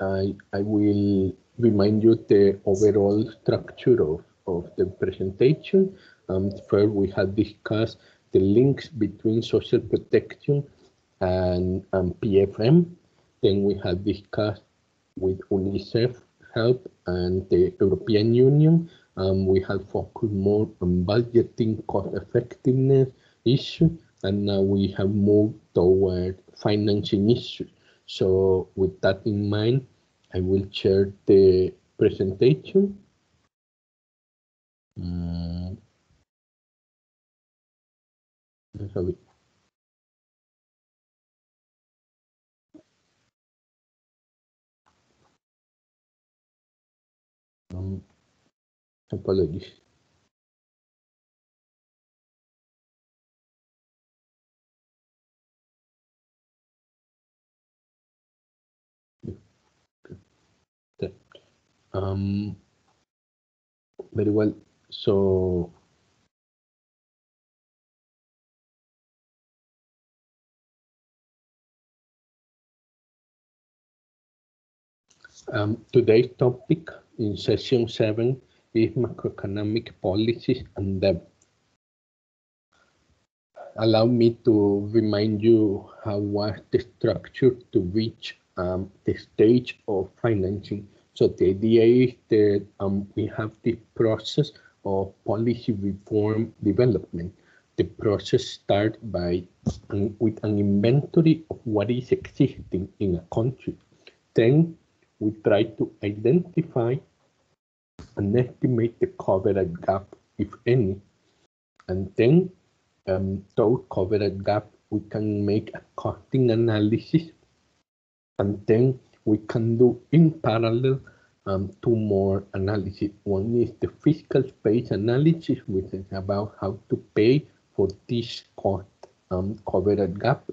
I will remind you the overall structure of the presentation. First, we have discussed the links between social protection and PFM. Then we have discussed with UNICEF help and the European Union. We have focused more on budgeting, cost effectiveness issue, and now we have moved toward financing issues. So with that in mind, I will share the presentation. Let's have it. Apologies. Very well. So today's topic in session 7 is macroeconomic policies and debt. Allow me to remind you how was the structure to reach the stage of financing. So the idea is that we have the process of policy reform development. The process starts with an inventory of what is existing in a country. Then we try to identify and estimate the coverage gap, if any, and then those coverage gap, we can make a costing analysis, and then we can do in parallel two more analysis. One is the fiscal space analysis, which is about how to pay for this cost coverage gap,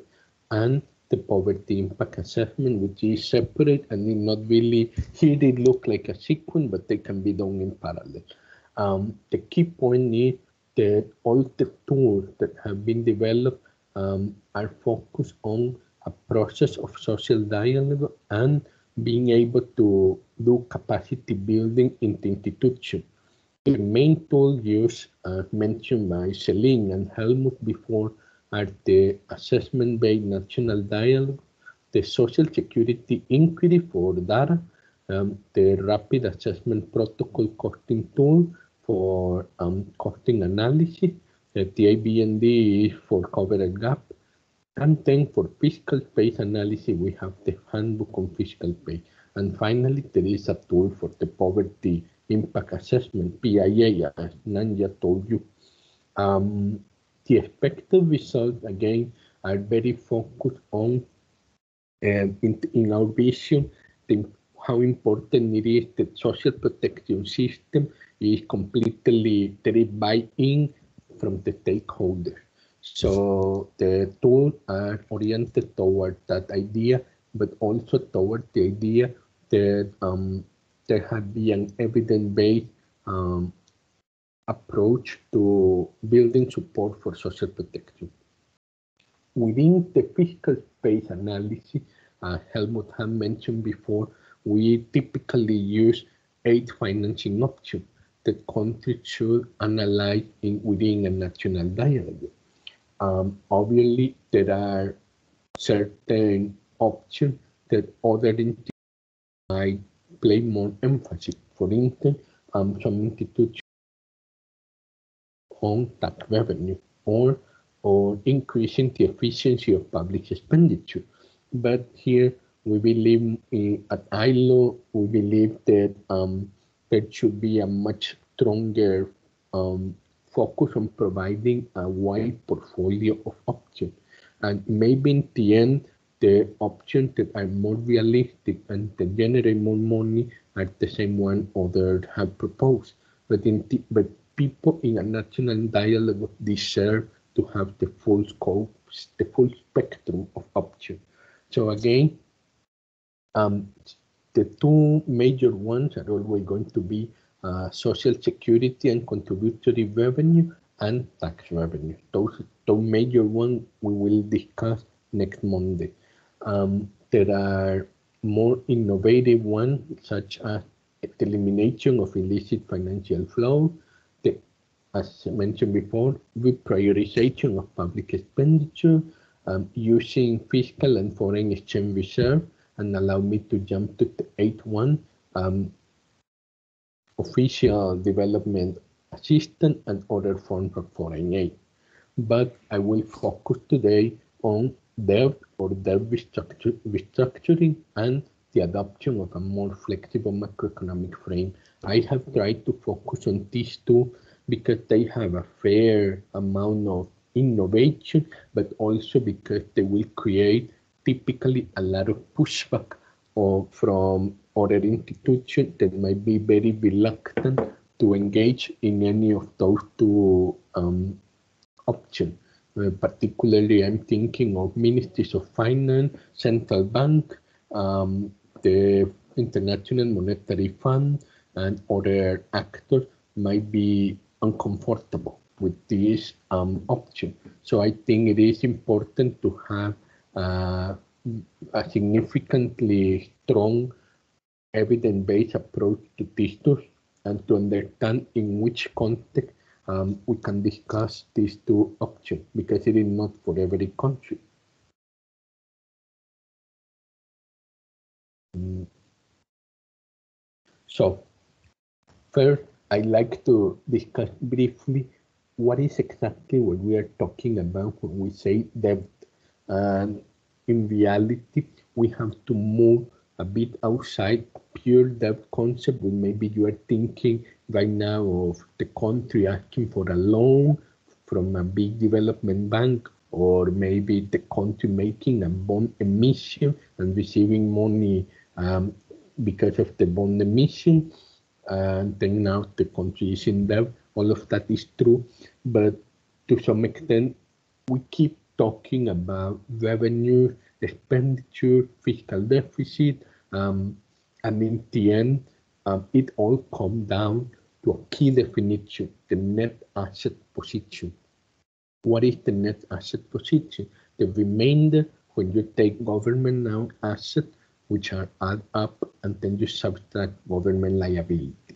and the poverty impact assessment, which is separate and it not really, here they look like a sequence, but they can be done in parallel. The key point is that all the tools that have been developed are focused on a process of social dialogue and being able to do capacity building in the institution. The main tools used, as mentioned by Celine and Helmut before, are the assessment-based national dialogue, the social security inquiry for data, the rapid assessment protocol costing tool for costing analysis, the ABND is for coverage gap, and then for fiscal space analysis, we have the handbook on fiscal space. And finally, there is a tool for the poverty impact assessment, PIA, as Nanja told you. The expected results, again, are very focused on, in our vision, how important it is that social protection system is completely, there is buy-in from the stakeholders. So the tools are oriented toward that idea, but also toward the idea that there has been an evidence-based approach to building support for social protection. Within the fiscal space analysis, Helmut had mentioned before, we typically use 8 financing options that countries should analyze within a national dialogue. Obviously, there are certain options that other entities might place more emphasis. For instance, some institutions on tax revenue or increasing the efficiency of public expenditure. But here we believe at ILO, we believe that there should be a much stronger focus on providing a wide portfolio of options. And maybe in the end, the options that are more realistic and that generate more money are the same one others have proposed. But people in a national dialogue deserve to have the full scope, the full spectrum of options. So again, the two major ones are always going to be social security and contributory revenue and tax revenue. Those major ones we will discuss next Monday. There are more innovative ones, such as the elimination of illicit financial flow, as mentioned before, reprioritization of public expenditure, using fiscal and foreign exchange reserve, and allow me to jump to the eighth one, official development assistance and other forms of foreign aid. But I will focus today on debt or debt restructuring and the adoption of a more flexible macroeconomic frame. I have tried to focus on these two because they have a fair amount of innovation, but also because they will create typically a lot of pushback from other institutions that might be very reluctant to engage in any of those two options. Particularly, I'm thinking of ministries of finance, central bank, the International Monetary Fund, and other actors might be uncomfortable with this option. So I think it is important to have a significantly strong evidence-based approach to these tools and to understand in which context we can discuss these two options, because it is not for every country. So first, I'd like to discuss briefly what is exactly what we are talking about when we say debt. And in reality, we have to move a bit outside pure debt concept. When maybe you are thinking right now of the country asking for a loan from a big development bank, or maybe the country making a bond emission and receiving money because of the bond emission, and then now the country is in debt. All of that is true, but to some extent, we keep talking about revenue, expenditure, fiscal deficit, and in the end, it all comes down to a key definition: the net asset position. What is the net asset position? The remainder when you take government assets, which are add up, and then you subtract government liability.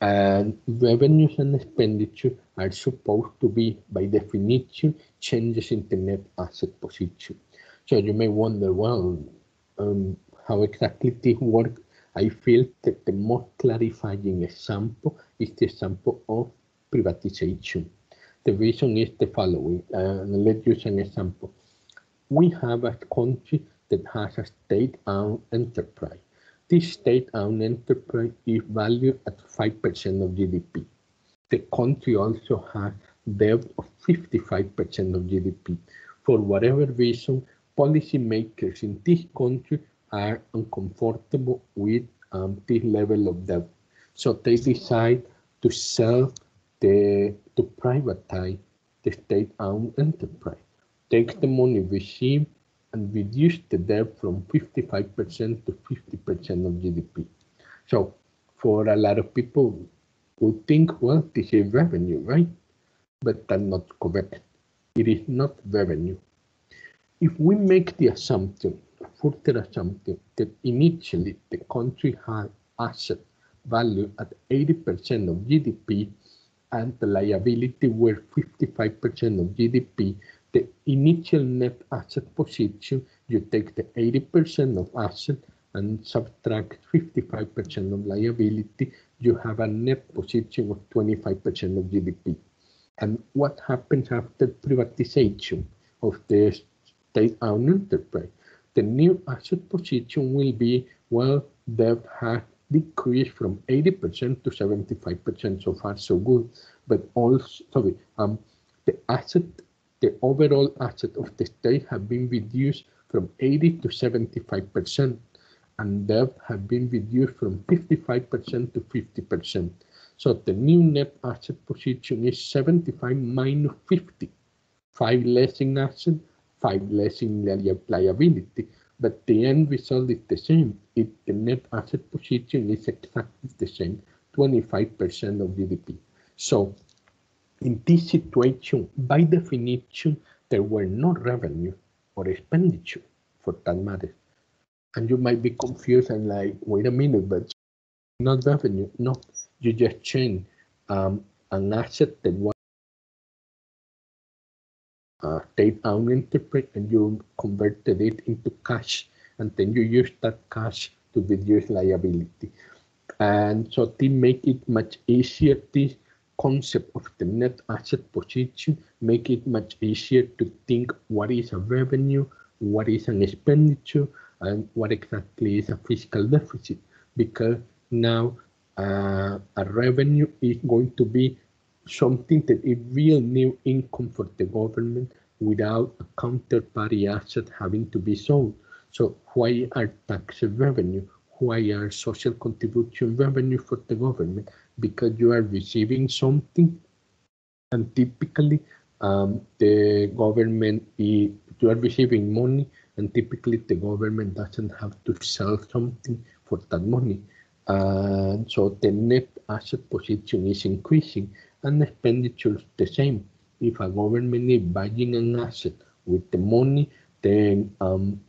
And revenues and expenditure are supposed to be, by definition, changes in the net asset position. So you may wonder, well, how exactly this works? I feel that the most clarifying example is the example of privatization. The reason is the following, let's use an example. We have a country that has a state-owned enterprise. This state-owned enterprise is valued at 5% of GDP. The country also has debt of 55% of GDP. For whatever reason, policymakers in this country are uncomfortable with this level of debt. So they decide to to privatize the state-owned enterprise, take the money received and reduce the debt from 55% to 50% of GDP. So for a lot of people who think, well, this is revenue, right? But that's not correct. It is not revenue. If we make the assumption, further assumption, that initially the country had assets valued at 80% of GDP and the liability were 55% of GDP, the initial net asset position, you take the 80% of asset and subtract 55% of liability, you have a net position of 25% of GDP. And what happens after privatization of the state-owned enterprise? The new asset position will be, well, debt has decreased from 80% to 75%. So far, so good. But also, the overall asset of the state have been reduced from 80 to 75%, and debt have been reduced from 55% to 50%. So the new net asset position is 75 minus 50, 5 less in asset, 5 less in liability, but the end result is the same. The net asset position is exactly the same, 25% of GDP. So in this situation, by definition, there were no revenue or expenditure for that matter. And you might be confused and like, wait a minute, but not revenue. No, you just change an asset that was state-owned enterprise and you converted it into cash, and then you use that cash to reduce liability. And so to make it much easier, this concept of the net asset position make it much easier to think what is a revenue, what is an expenditure, and what exactly is a fiscal deficit. Because now a revenue is going to be something that is real new income for the government without a counterparty asset having to be sold. So why are tax revenue? Why are social contribution revenue for the government? Because you are receiving something, and typically the government you are receiving money, and typically the government doesn't have to sell something for that money. So the net asset position is increasing, and expenditure is the same. If a government is buying an asset with the money, then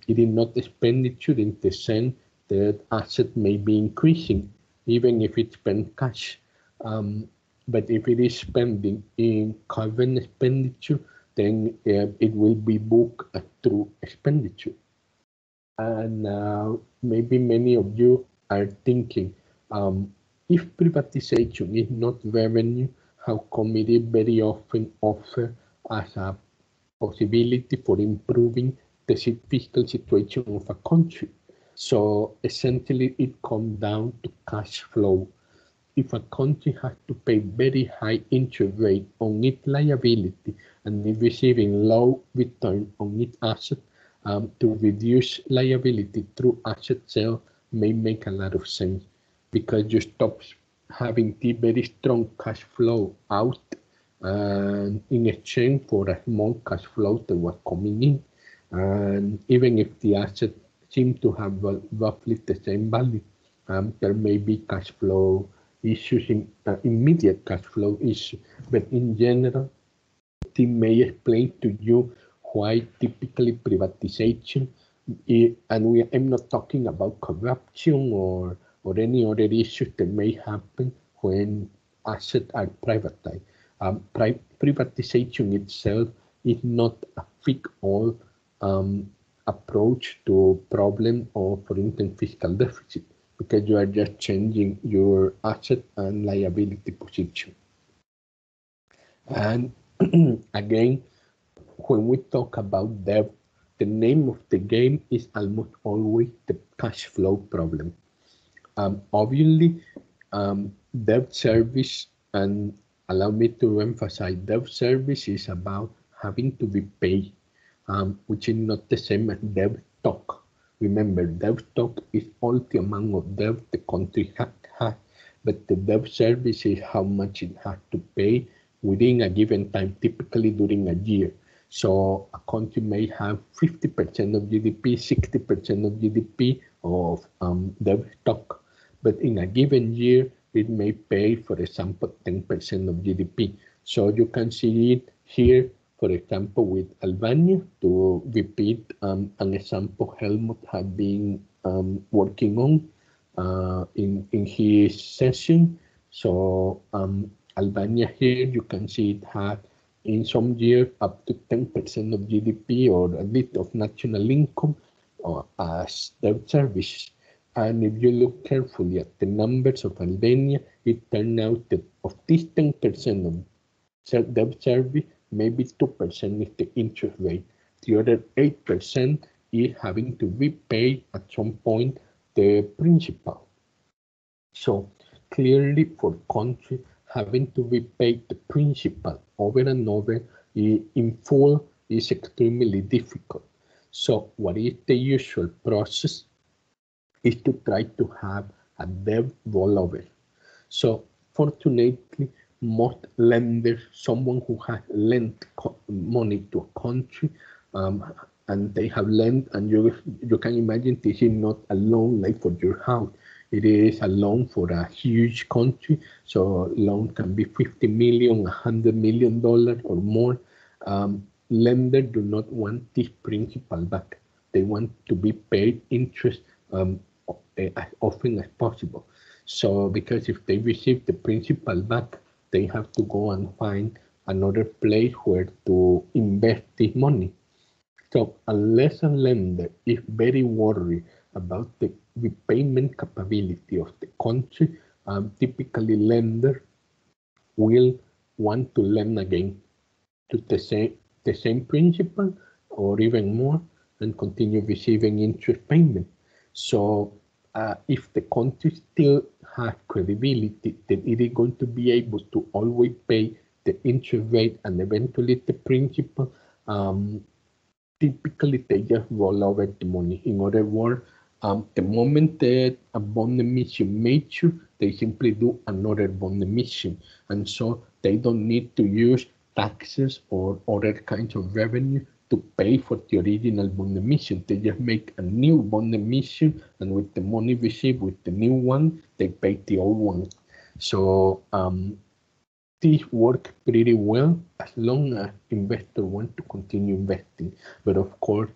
it is not expenditure in the sense that asset may be increasing, even if it's spent cash. But if it is spending in carbon expenditure, then it will be booked through expenditure. And maybe many of you are thinking, if privatization is not revenue, how come it is very often offered as a possibility for improving the fiscal situation of a country? So essentially, it comes down to cash flow. If a country has to pay very high interest rate on its liability and is receiving low return on its asset, to reduce liability through asset sale may make a lot of sense, because you stop having the very strong cash flow out in exchange for a small cash flow that was coming in. And even if the asset seems to have roughly the same value, there may be cash flow issues, immediate cash flow issues. But in general, they may explain to you why typically privatization, and I'm not talking about corruption or any other issues that may happen when assets are privatized. Privatization itself is not a fix-all approach to problem of, for instance, fiscal deficit, because you are just changing your asset and liability position. And again, when we talk about debt, the name of the game is almost always the cash flow problem. Obviously, debt service, and allow me to emphasize, debt service is about having to be paid, which is not the same as debt stock. Remember, debt stock is all the amount of debt the country has, but the debt service is how much it has to pay within a given time, typically during a year. So a country may have 50% of GDP, 60% of GDP of debt stock, but in a given year, it may pay, for example, 10% of GDP. So you can see it here, for example, with Albania, to repeat an example Helmut had been working on in his session. So Albania here, you can see it had in some years up to 10% of GDP or a bit of national income as debt service. And if you look carefully at the numbers of Albania, it turned out that of this 10% of debt service, maybe 2% is the interest rate. The other 8% is having to repay at some point the principal. So clearly for country, having to repay the principal over and over in full is extremely difficult. So what is the usual process is to try to have a debt rollover. So fortunately, most lenders, someone who has lent money to a country, and they have lent, and you can imagine this is not a loan like for your house. It is a loan for a huge country. So loan can be 50 million, $100 million or more. Lenders do not want this principal back. They want to be paid interest as often as possible. So because if they receive the principal back, they have to go and find another place where to invest this money. So unless a lender is very worried about the repayment capability of the country, typically lender will want to lend again to the same principal or even more and continue receiving interest payment. So if the country still has credibility that it is going to be able to always pay the interest rate and eventually the principal, typically they just roll over the money. In other words, the moment that a bond emission matures, they simply do another bond emission. And so they don't need to use taxes or other kinds of revenue to pay for the original bond emission. They just make a new bond emission, and with the money received with the new one, they pay the old one. So this works pretty well as long as investors want to continue investing. But of course,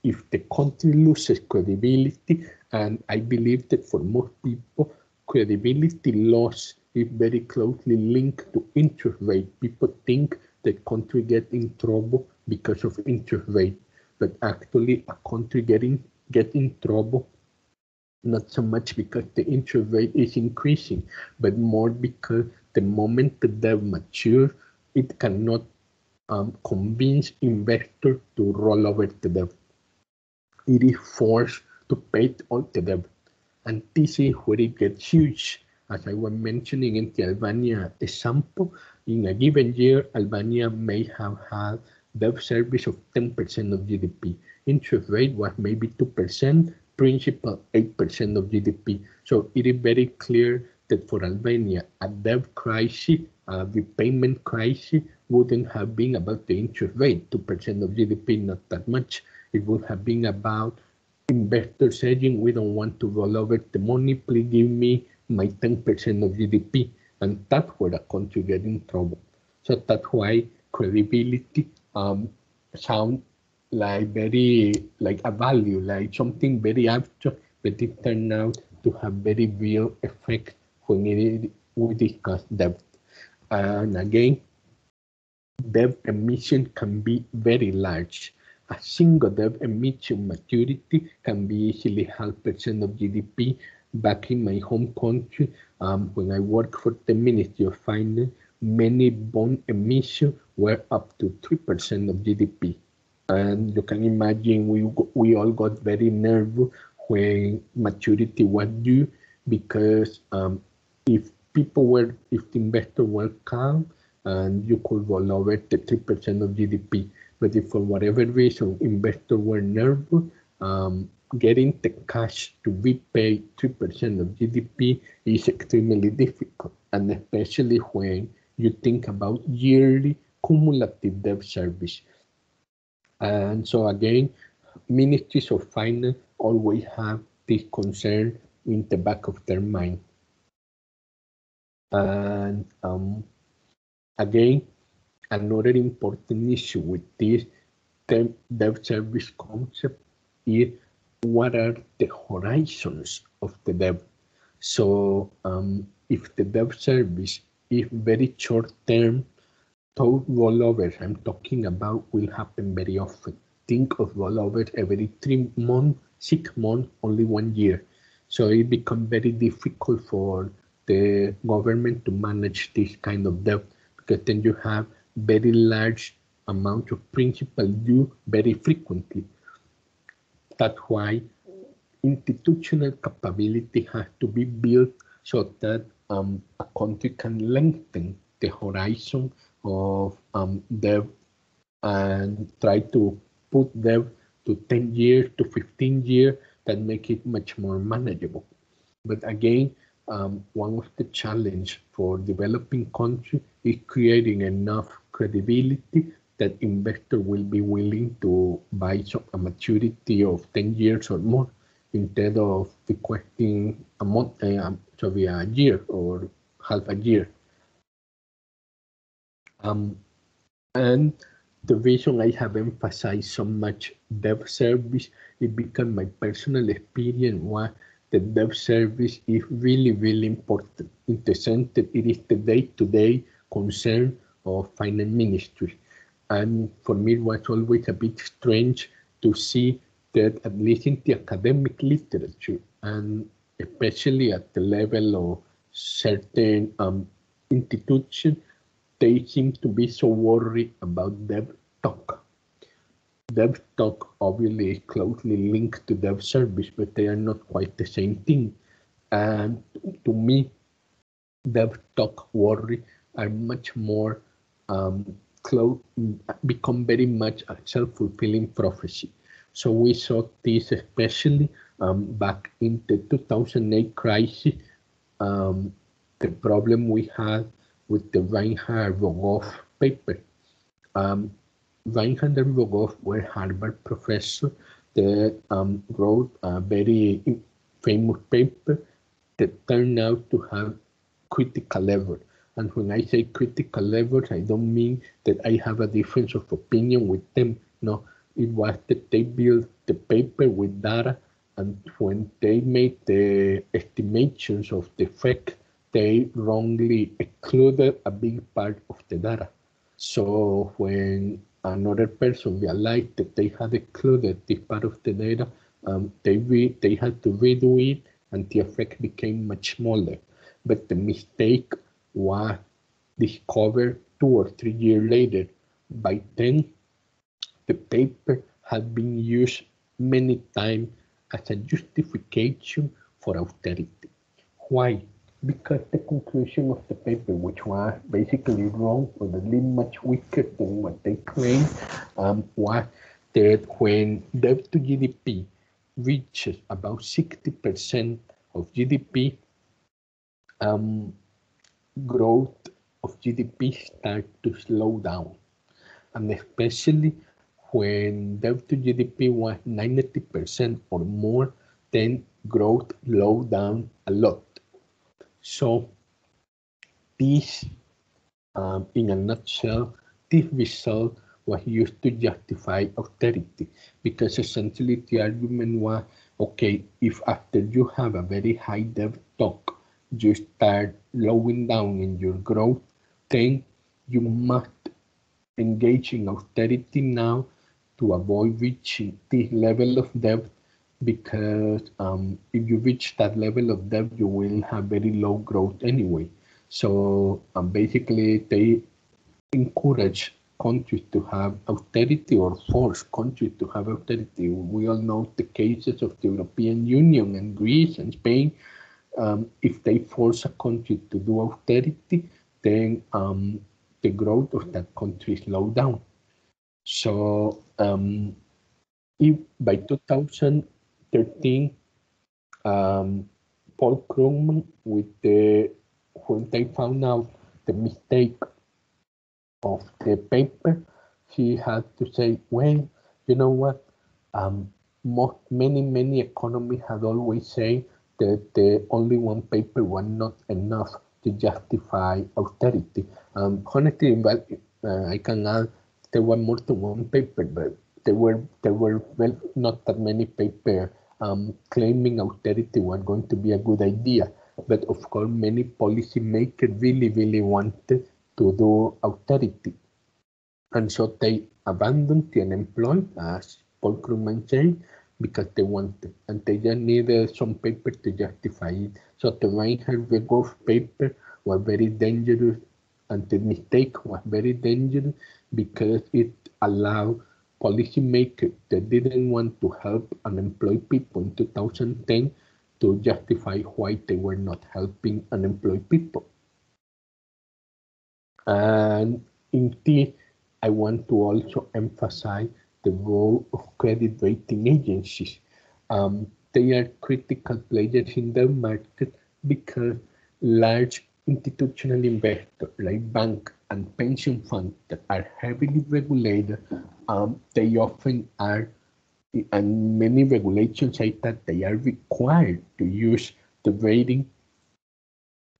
if the country loses credibility, and I believe that for most people, credibility loss is very closely linked to interest rate. People think that country get in trouble because of interest rate, but actually a country get in trouble not so much because the interest rate is increasing, but more because the moment the debt matures, it cannot convince investors to roll over the debt. It is forced to pay all the debt. And this is where it gets huge. As I was mentioning in the Albania example, in a given year, Albania may have had debt service of 10% of GDP. Interest rate was maybe 2%, principal 8% of GDP. So it is very clear that for Albania, a debt crisis, a repayment crisis wouldn't have been about the interest rate, 2% of GDP, not that much. It would have been about investors saying, we don't want to roll over the money, please give me my 10% of GDP. And that's where the country gets in trouble. So that's why credibility sounds like a value, like something very abstract, but it turned out to have very real effect when we discuss debt. And again, debt emission can be very large. A single debt emission maturity can be easily 0.5% of GDP. Back in my home country, when I worked for the Ministry of Finance, many bond emissions were up to 3% of GDP. And you can imagine we all got very nervous when maturity was due, because if the investors were calm, and you could roll over the 3% of GDP. But if for whatever reason investors were nervous, getting the cash to repay 3% of GDP is extremely difficult, and especially when you think about yearly cumulative debt service. And so again, ministries of finance always have this concern in the back of their mind. And again, another important issue with this debt service concept is what are the horizons of the debt. So if the debt service is very short term, those rollovers I'm talking about will happen very often. Think of rollovers every 3 months, 6 months, only 1 year. So it becomes very difficult for the government to manage this kind of debt, because then you have very large amount of principal due very frequently. That's why institutional capability has to be built so that a country can lengthen the horizon of debt and try to put debt to 10 years to 15 years, that make it much more manageable. But again, one of the challenge for developing countries is creating enough credibility that investors will be willing to buy a maturity of 10 years or more, instead of requesting a year or half a year. And the reason I have emphasized so much dev service is because my personal experience was the dev service is really, really important in the sense that it is the day-to-day concern of finance ministry. And for me, it was always a bit strange to see that at least in the academic literature, and especially at the level of certain institutions, they seem to be so worried about dev talk. Dev talk obviously is closely linked to dev service, but they are not quite the same thing. And to me, dev talk worry are much more close, become very much a self-fulfilling prophecy. So we saw this especially back in the 2008 crisis, the problem we had with the Reinhard-Rogoff paper. Reinhard and Rogoff were Harvard professors that wrote a very famous paper that turned out to have critical error. And when I say critical errors, I don't mean that I have a difference of opinion with them. No, it was that they built the paper with data, and when they made the estimations of the effect, they wrongly excluded a big part of the data. So when another person realized that they had excluded this part of the data, they had to redo it, and the effect became much smaller. But the mistake was discovered 2 or 3 years later. By then, the paper had been used many times as a justification for austerity. Why? Because the conclusion of the paper, which was basically wrong or at least much weaker than what they claimed, was that when debt to GDP reaches about 60% of GDP, growth of GDP starts to slow down. And especially when debt to GDP was 90% or more, then growth slowed down a lot. So this, in a nutshell, this result was used to justify austerity, because essentially the argument was, okay, if after you have a very high debt stock, you start slowing down in your growth, then you must engage in austerity now to avoid reaching this level of debt, because if you reach that level of debt, you will have very low growth anyway. So basically, they encourage countries to have austerity or force countries to have austerity. We all know the cases of the European Union and Greece and Spain. If they force a country to do austerity, then the growth of that country slows down. So if by 2013, Paul Krugman, when they found out the mistake of the paper, he had to say, well, you know what? Many economists had always said that the only one paper was not enough to justify austerity. Honestly, but I can add there were more than one paper, but there were well, not that many papers claiming austerity was going to be a good idea. But of course, many policymakers really wanted to do austerity. And so they abandoned the unemployed, as Paul Krugman said, because they wanted, and they just needed some paper to justify it. So the Reinhard-Rogoff paper was very dangerous, and the mistake was very dangerous because it allowed policymakers that didn't want to help unemployed people in 2010 to justify why they were not helping unemployed people. And indeed, I want to also emphasize the role of credit rating agencies. They are critical players in the market because large institutional investors like banks and pension funds that are heavily regulated, they often are, and many regulations say that they are required to use the rating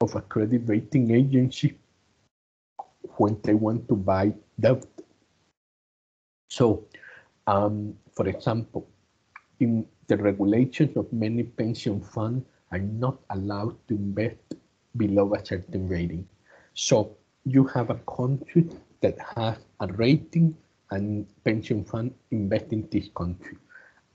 of a credit rating agency when they want to buy debt. So, for example, in the regulations of many pension funds are not allowed to invest below a certain rating. So you have a country that has a rating and pension fund invest in this country.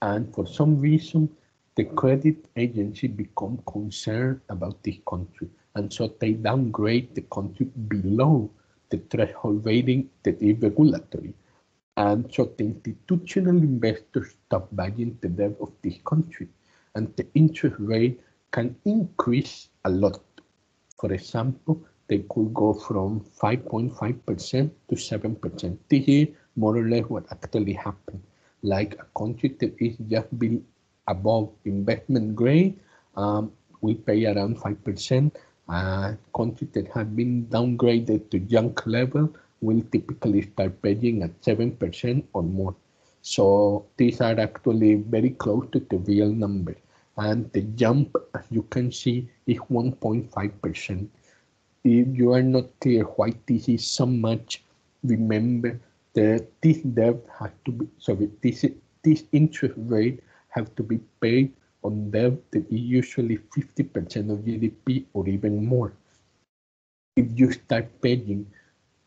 And for some reason, the credit agency become concerned about this country. And so they downgrade the country below the threshold rating that is regulatory. And so the institutional investors stop buying the debt of this country, and the interest rate can increase a lot. For example, they could go from 5.5% to 7%. This is more or less what actually happened. Like a country that is just above investment grade will pay around 5%. A country that has been downgraded to junk level will typically start paying at 7% or more. So these are actually very close to the real number. And the jump, as you can see, is 1.5%. If you are not clear why this is so much, remember that this debt has to be, sorry, this interest rate have to be paid on debt that is usually 50% of GDP or even more. If you start paying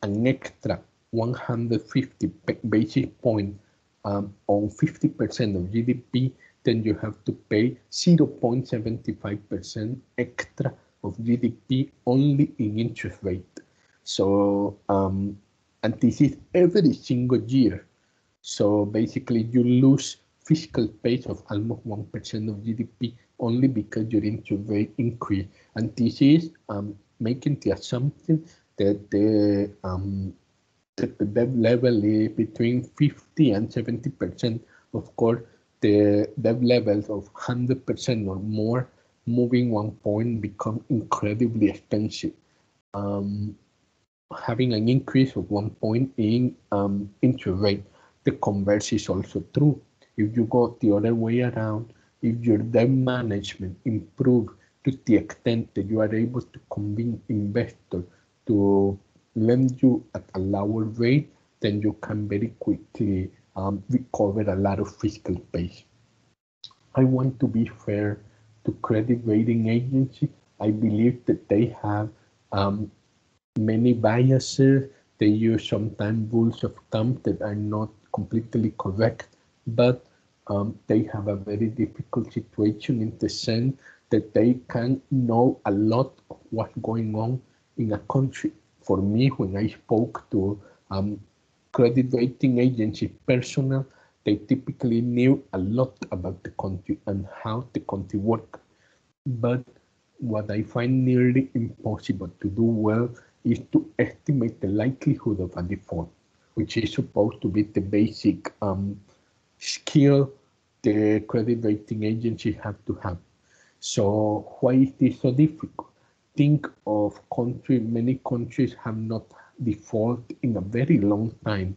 an extra 150 basis point on 50% of GDP, then you have to pay 0.75% extra of GDP only in interest rate. So, and this is every single year. So basically you lose fiscal pace of almost 1% of GDP only because your interest rate increase. And this is making the assumption that the debt level is between 50 and 70%. Of course, the debt levels of 100% or more, moving 1 point become incredibly expensive. Having an increase of 1 point in interest rate, the converse is also true. If you go the other way around, if your debt management improves to the extent that you are able to convince investors to lend you at a lower rate, then you can very quickly recover a lot of fiscal space. I want to be fair to credit rating agencies. I believe that they have many biases. They use sometimes rules of thumb that are not completely correct, but they have a very difficult situation in the sense that they can know a lot of what's going on in a country. For me, when I spoke to credit rating agency personnel, they typically knew a lot about the country and how the country works. But what I find nearly impossible to do well is to estimate the likelihood of a default, which is supposed to be the basic skill the credit rating agency have to have. So why is this so difficult? Think of many countries have not defaulted in a very long time,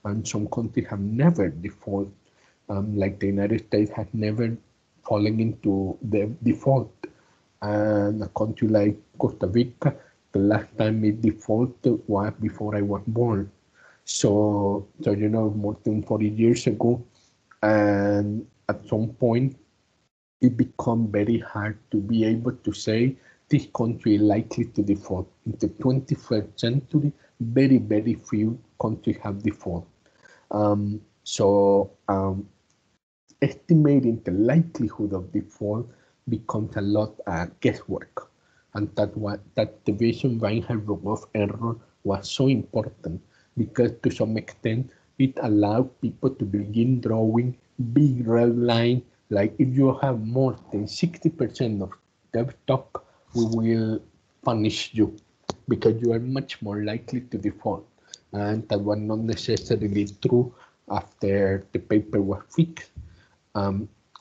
and some countries have never defaulted, like the United States has never fallen into the default. And a country like Costa Rica, the last time it defaulted was before I was born. So more than 40 years ago, and at some point, it become very hard to be able to say this country is likely to default. In the 21st century, very, very few countries have default. Estimating the likelihood of default becomes a lot guesswork. And that the reason Weinheim-Rogoff error was so important, because to some extent, it allowed people to begin drawing big red lines, like if you have more than 60% of debt stock, we will punish you because you are much more likely to default. And that was not necessarily true after the paper was fixed.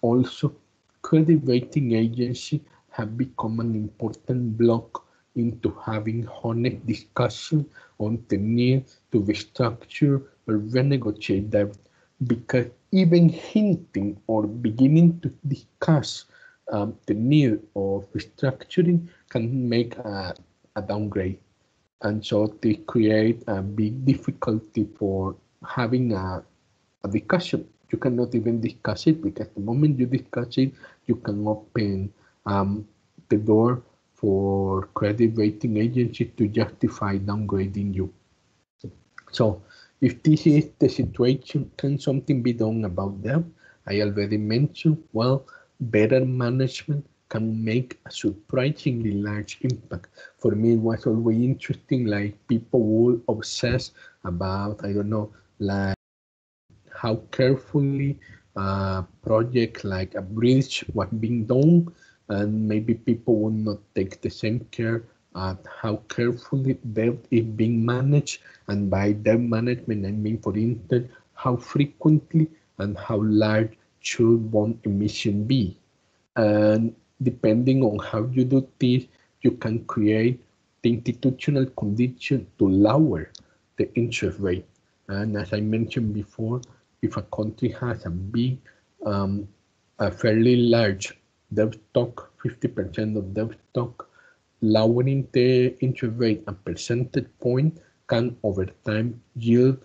Also, credit rating agencies have become an important block into having honest discussion on the need to restructure or renegotiate debt, because even hinting or beginning to discuss the need of restructuring can make a downgrade. And so they create a big difficulty for having a a discussion. You cannot even discuss it because the moment you discuss it, you can open the door for credit rating agencies to justify downgrading you. So if this is the situation, can something be done about that? I already mentioned, well, better management can make a surprisingly large impact. For me, it was always interesting, like people will obsess about, I don't know, like how carefully a project like a bridge was being done, and maybe people will not take the same care at how carefully debt is being managed. And by debt management, I mean, for instance, how frequently and how large should bond emission be. And depending on how you do this, you can create the institutional condition to lower the interest rate. And as I mentioned before, if a country has a big, a fairly large debt stock, 50% of debt stock, lowering the interest rate a percentage point can over time yield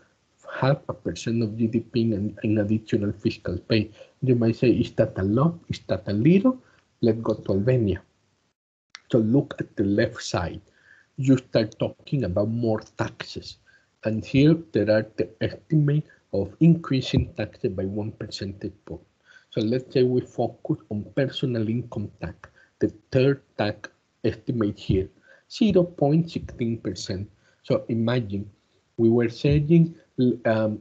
0.5% of GDP in additional fiscal pay. You might say, is that a lot? Is that a little? Let's go to Albania. So look at the left side. You start talking about more taxes. And here there are the estimate of increasing taxes by 1 percentage point. So let's say we focus on personal income tax, the third tax estimate here, 0.16%. So imagine we were saying,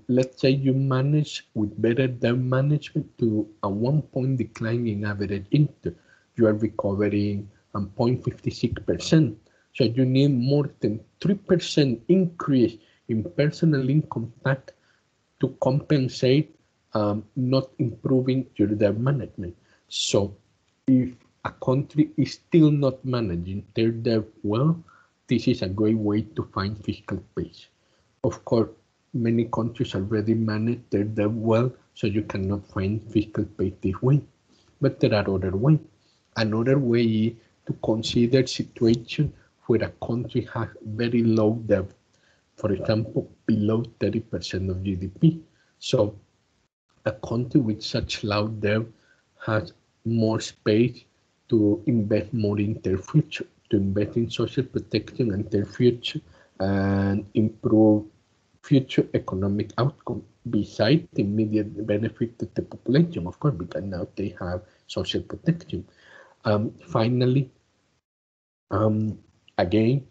let's say you manage with better debt management to a 1 point decline in average interest. You are recovering 0.56%. So you need more than 3% increase in personal income tax to compensate not improving your debt management. So if a country is still not managing their debt well, this is a great way to find fiscal space. Of course, many countries already manage their debt well, so you cannot find fiscal space this way. But there are other ways. Another way is to consider situations where a country has very low debt, for example, below 30% of GDP. So a country with such low debt has more space to invest more in their future, to invest in social protection and their future, and improve future economic outcome besides the immediate benefit to the population, of course, because now they have social protection. Finally, again,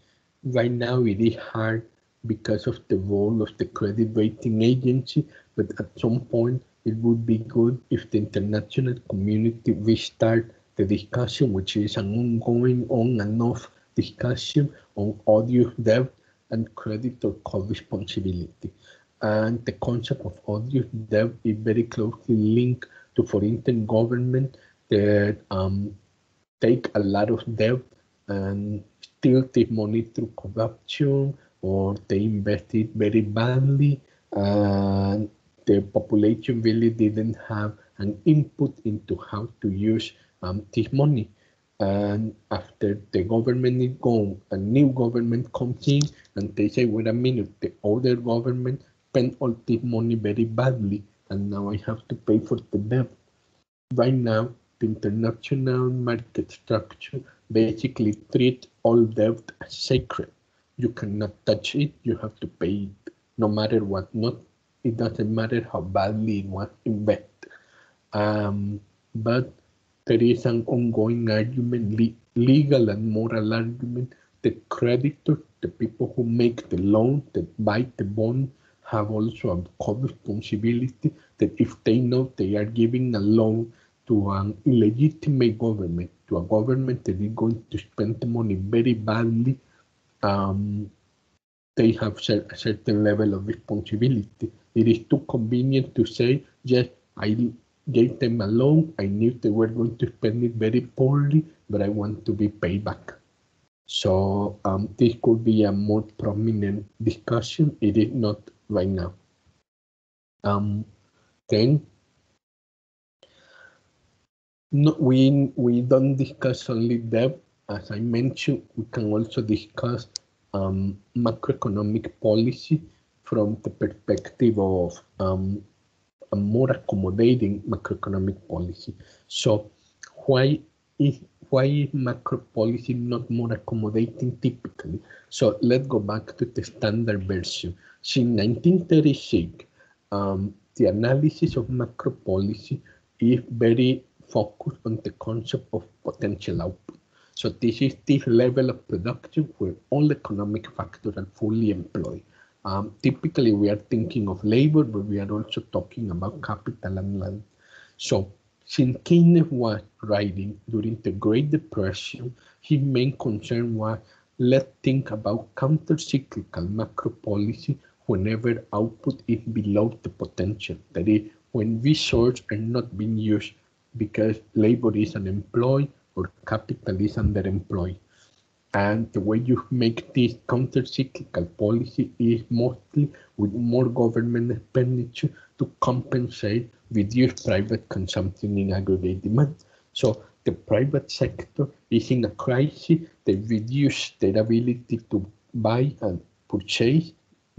right now it is hard because of the role of the credit rating agency, but at some point it would be good if the international community restart the discussion, which is an ongoing on and off discussion on odious debt and creditor co-responsibility. And the concept of odious debt is very closely linked to, for instance, government that take a lot of debt and still take money through corruption, or they invested very badly, and the population really didn't have an input into how to use this money. And after the government is gone, a new government comes in and they say, wait a minute, the older government spent all this money very badly, and now I have to pay for the debt. Right now, the international market structure basically treats all debt as sacred. You cannot touch it, you have to pay it no matter what. It doesn't matter how badly it was invested. But there is an ongoing argument, legal and moral argument. The creditors, the people who make the loan, that buy the bond, have also a co-responsibility that if they know they are giving a loan to an illegitimate government, to a government that is going to spend the money very badly, they have a certain level of responsibility. It is too convenient to say, yes, I gave them a loan, I knew they were going to spend it very poorly, but I want to be paid back. So this could be a more prominent discussion. It is not right now. Then no, we don't discuss only debt. As I mentioned, we can also discuss macroeconomic policy from the perspective of a more accommodating macroeconomic policy. So why is macro policy not more accommodating typically? So let's go back to the standard version. Since 1936, the analysis of macro policy is very focused on the concept of potential output. So this is this level of production where all economic factors are fully employed. Typically, we are thinking of labor, but we are also talking about capital and land. So since Keynes was writing during the Great Depression, his main concern was, let's think about counter-cyclical macro policy whenever output is below the potential. That is, when resources are not being used because labor is unemployed or capital is underemployed. And the way you make this counter-cyclical policy is mostly with more government expenditure to compensate reduced private consumption in aggregate demand. So the private sector is in a crisis. They reduce their ability to buy and purchase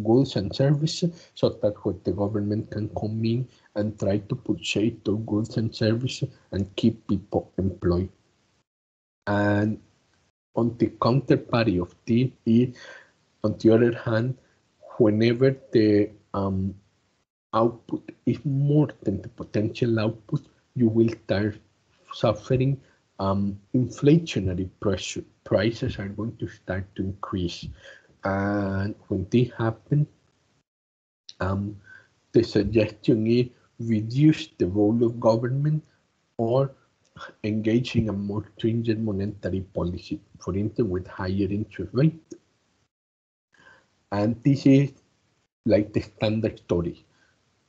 goods and services, so that what the government can come in and try to purchase those goods and services and keep people employed. And on the counterparty of this is, on the other hand, whenever the output is more than the potential output, you will start suffering inflationary pressure. Prices are going to start to increase. And when this happens, the suggestion is reduce the role of government or engage in a more stringent monetary policy, for instance, with higher interest rate. And this is like the standard story.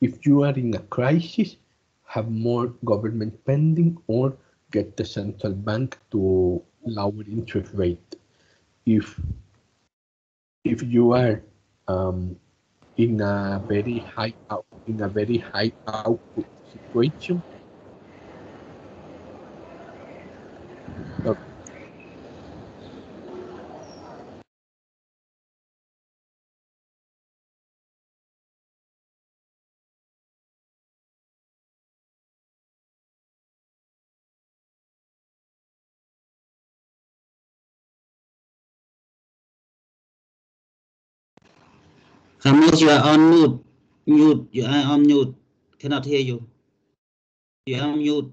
If you are in a crisis, have more government spending or get the central bank to lower interest rate. If you are in a very high output situation, Ramos, you are on mute. Mute. You are on mute. Cannot hear you. You are on mute.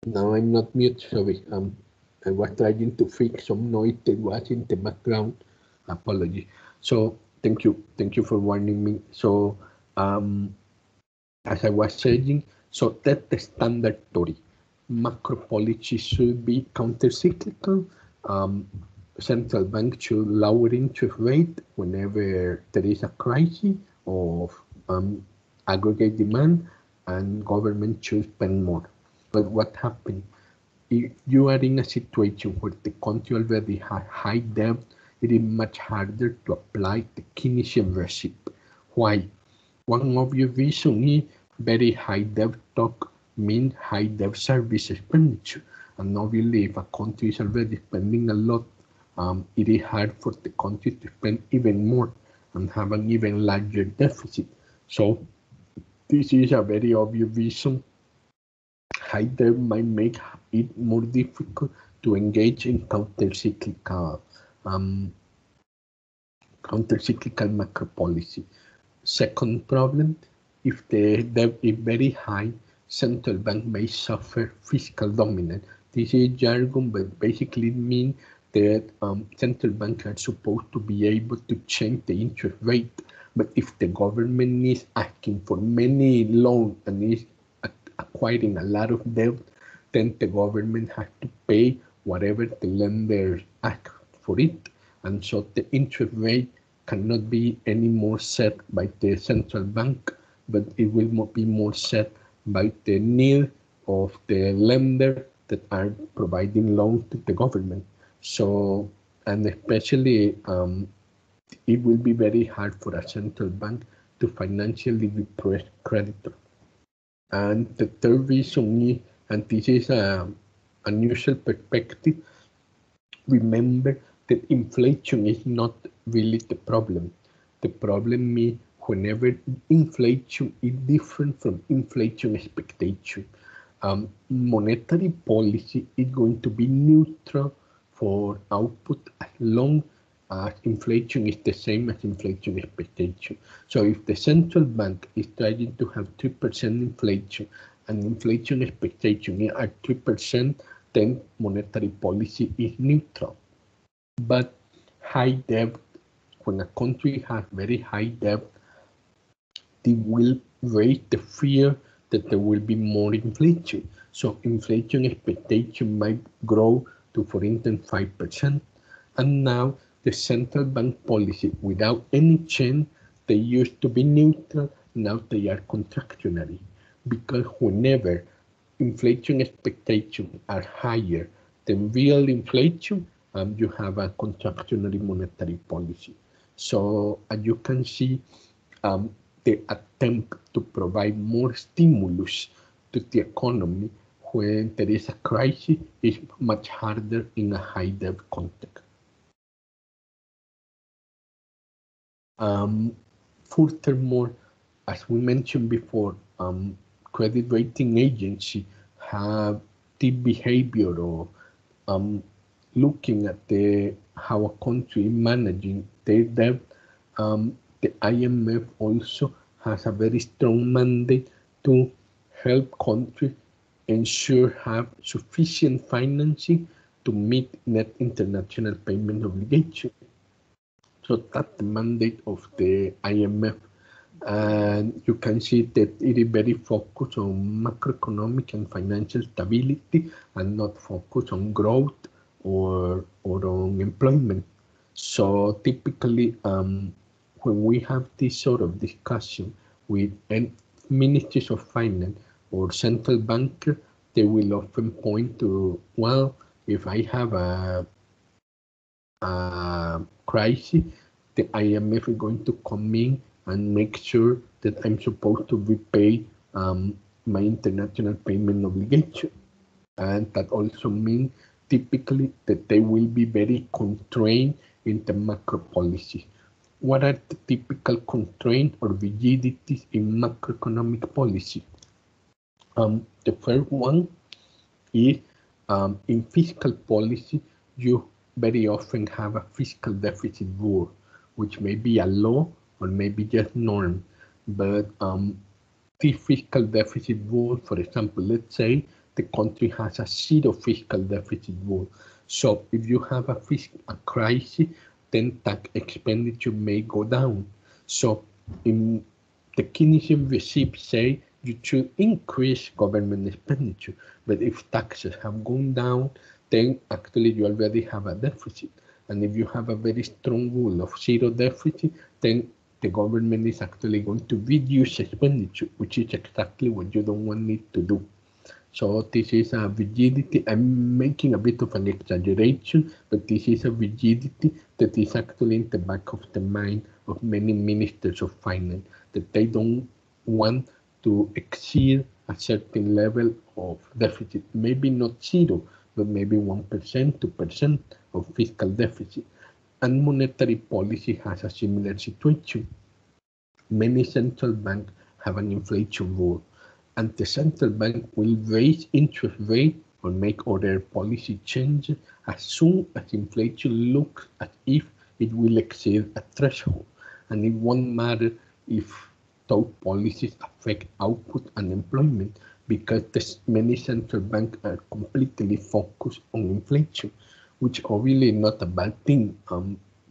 now I'm not mute, sorry. I was trying to fix some noise that was in the background. Apology. So thank you for warning me. So as I was saying, so that's the standard story. Macro policy should be counter-cyclical. Central bank should lower interest rate whenever there is a crisis of aggregate demand, and government should spend more. But what happens if you are in a situation where the country already has high debt? It is much harder to apply the Keynesian recipe. Why? One obvious reason is very high debt stock means high debt service expenditure. And obviously, if a country is already spending a lot, it is hard for the country to spend even more and have an even larger deficit. So this is a very obvious reason. High debt might make it more difficult to engage in counter-cyclical macro policy. Second problem, if the debt is very high, central bank may suffer fiscal dominance. This is jargon, but basically means that central banks are supposed to be able to change the interest rate. But if the government is asking for many loans and is acquiring a lot of debt, then the government has to pay whatever the lenders ask for it. And so the interest rate cannot be any more set by the central bank, but it will be more set by the need of the lender that are providing loans to the government. So, and especially it will be very hard for a central bank to financially repress creditors. And the third reason is, and this is unusual perspective, remember that inflation is not really the problem. The problem is whenever inflation is different from inflation expectation. Monetary policy is going to be neutral for output as long as inflation is the same as inflation expectation. So if the central bank is trying to have 3% inflation and inflation expectation is at 3%, then monetary policy is neutral. But high debt, when a country has very high debt, they will raise the fear that there will be more inflation. So inflation expectation might grow to, for instance, 5%. And now the central bank policy, without any change, they used to be neutral, now they are contractionary. Because whenever inflation expectations are higher than real inflation, you have a contractionary monetary policy. So as you can see, the attempt to provide more stimulus to the economy when there is a crisis is much harder in a high debt context. Furthermore, as we mentioned before, credit rating agencies have the behavior of looking at how a country is managing their debt. The IMF also has a very strong mandate to help countries ensure have sufficient financing to meet net international payment obligations. So that's the mandate of the IMF. And you can see that it is very focused on macroeconomic and financial stability and not focused on growth or on employment. So typically, when we have this sort of discussion with ministries of finance or central bankers, they will often point to, well, if I have a crisis, the IMF is going to come in and make sure that I'm supposed to repay my international payment obligation. And that also means typically that they will be very constrained in the macro policy. What are the typical constraints or rigidities in macroeconomic policy? The first one is in fiscal policy, you very often have a fiscal deficit rule, which may be a law or maybe just norm. But the fiscal deficit rule, for example, let's say the country has a zero fiscal deficit rule. So if you have a crisis, then tax expenditure may go down. So in the Keynesian regime say you should increase government expenditure, but if taxes have gone down, then actually you already have a deficit. And if you have a very strong rule of zero deficit, then the government is actually going to reduce expenditure, which is exactly what you don't want it to do. So this is a rigidity. I'm making a bit of an exaggeration, but this is a rigidity that is actually in the back of the mind of many ministers of finance, that they don't want to exceed a certain level of deficit, maybe not zero, but maybe 1%, 2% of fiscal deficit. And monetary policy has a similar situation. Many central banks have an inflation rule, and the central bank will raise interest rate or make other policy changes as soon as inflation looks as if it will exceed a threshold. And it won't matter if those policies affect output and employment, because many central banks are completely focused on inflation, which obviously is not a bad thing.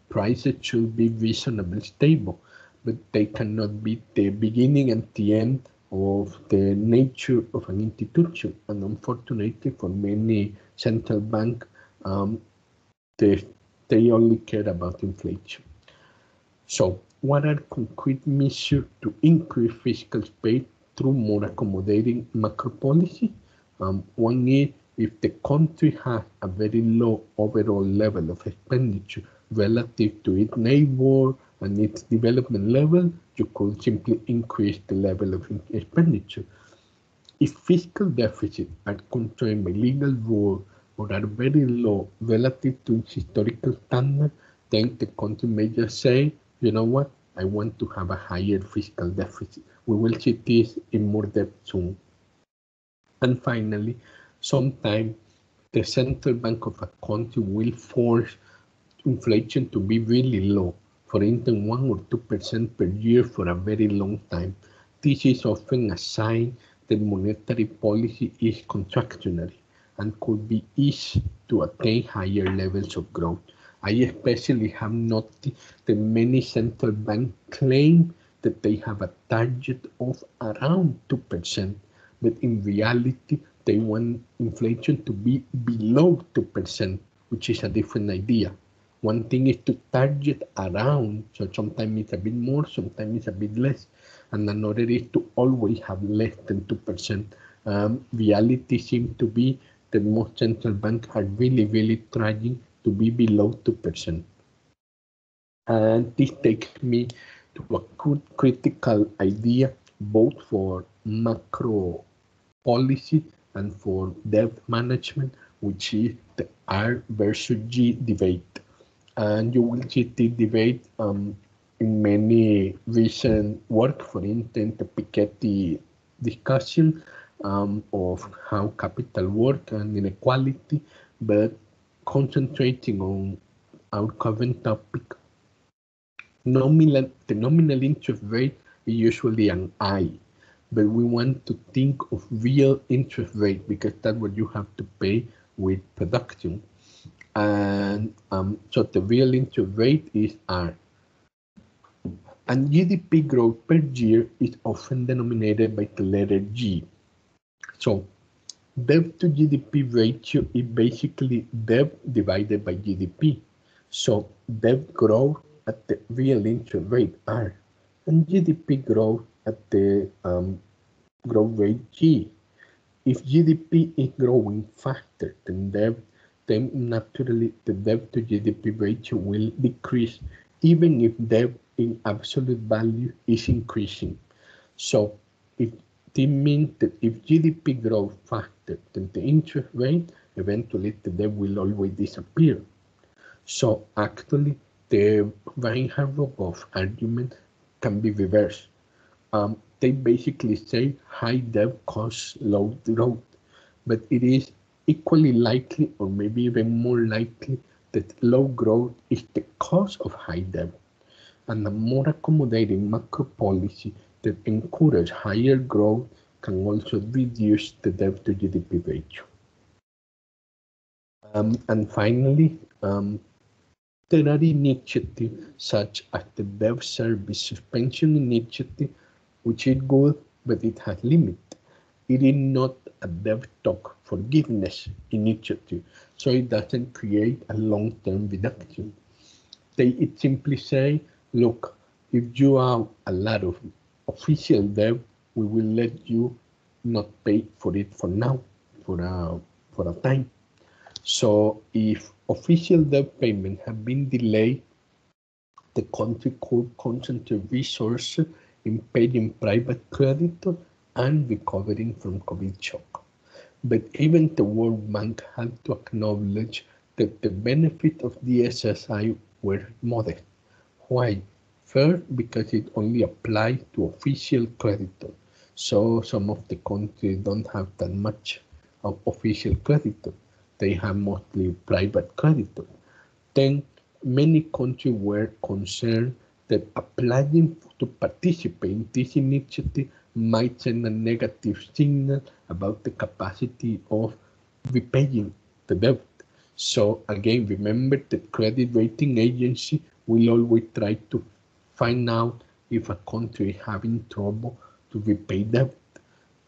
Prices should be reasonably stable, but they cannot be the beginning and the end of the nature of an institution. And unfortunately for many central banks, they only care about inflation. So what are concrete measures to increase fiscal space through more accommodating macro policy? One is, if the country has a very low overall level of expenditure relative to its neighbor and its development level, you could simply increase the level of expenditure. If fiscal deficits are constrained by legal rules or are very low relative to its historical standard, then the country may just say, you know what, I want to have a higher fiscal deficit. We will see this in more depth soon. And finally, sometimes the central bank of a country will force inflation to be really low, for instance, 1 or 2% per year for a very long time. This is often a sign that monetary policy is contractionary and could be eased to attain higher levels of growth. I especially have noticed that many central banks claim that they have a target of around 2%, but in reality, they want inflation to be below 2%, which is a different idea. One thing is to target around, so sometimes it's a bit more, sometimes it's a bit less, and another is to always have less than 2%. Reality seems to be that most central banks are really trying to be below 2%. And this takes me to a critical idea, both for macro policy and for debt management, which is the R versus G debate. And you will see this debate in many recent work, for instance, the Piketty discussion of how capital work and inequality, but concentrating on our current topic. The nominal interest rate is usually an I, but we want to think of real interest rate because that's what you have to pay with production. And so the real interest rate is R. And GDP growth per year is often denominated by the letter G. So debt to GDP ratio is basically debt divided by GDP. So debt growth at the real interest rate R, and GDP growth at the growth rate G. If GDP is growing faster than debt, then naturally the debt to GDP ratio will decrease, even if debt in absolute value is increasing. So it means that if GDP grows faster than the interest rate, eventually the debt will always disappear. So actually, the Reinhardt-Rogoff argument can be reversed. They basically say high debt causes low growth, but it is equally likely, or maybe even more likely, that low growth is the cause of high debt. And a more accommodating macro policy that encourages higher growth can also reduce the debt to GDP ratio. And finally, there are initiatives such as the debt service suspension initiative, which is good, but it has limits. It is not a debt stock forgiveness initiative, so it doesn't create a long-term reduction. It simply say, look, if you have a lot of official debt, we will let you not pay for it for now, for a time. So if official debt payment have been delayed, the country could concentrate resources in paying private creditors and recovering from COVID shock. But even the World Bank had to acknowledge that the benefit of the SSI were modest. Why? First, because it only applies to official creditors. So some of the countries don't have that much of official creditors. They have mostly private creditors. Then many countries were concerned that applying to participate in this initiative might send a negative signal about the capacity of repaying the debt. So again, remember that credit rating agency will always try to find out if a country is having trouble to repay debt.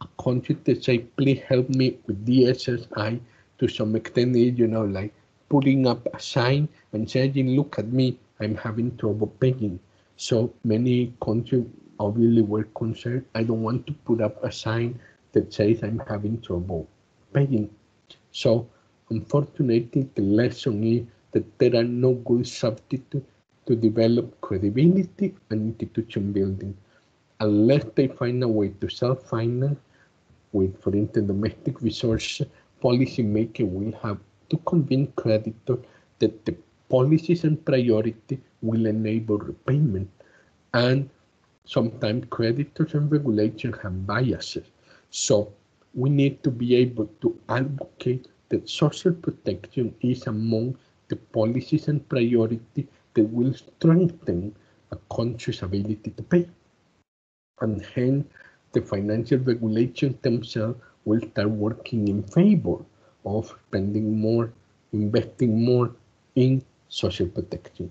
A country that say, please help me with DSSI, to some extent is, like putting up a sign and saying, look at me, I'm having trouble paying. So many countries obviously were concerned, I don't want to put up a sign that says I'm having trouble paying. So unfortunately, the lesson is that there are no good substitutes to develop credibility and institution building. Unless they find a way to self-finance, with, for instance, domestic resource policymaker will have to convince creditors that the policies and priority will enable repayment. And sometimes creditors and regulators have biases. So we need to be able to advocate that social protection is among the policies and priority that will strengthen a country's ability to pay. And hence, the financial regulations themselves will start working in favor of spending more, investing more in social protection.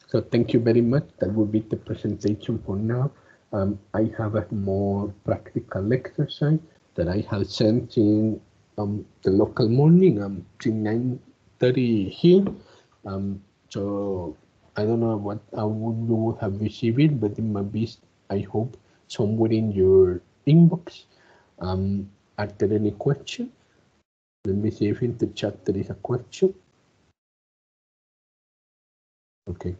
So thank you very much. That will be the presentation for now. I have a more practical exercise that I have sent in the local morning. It's 9:30 here. So I don't know what you would have received it, but it might be, I hope, somewhere in your inbox. Are there any questions? Let me see if in the chat there is a question. Okay.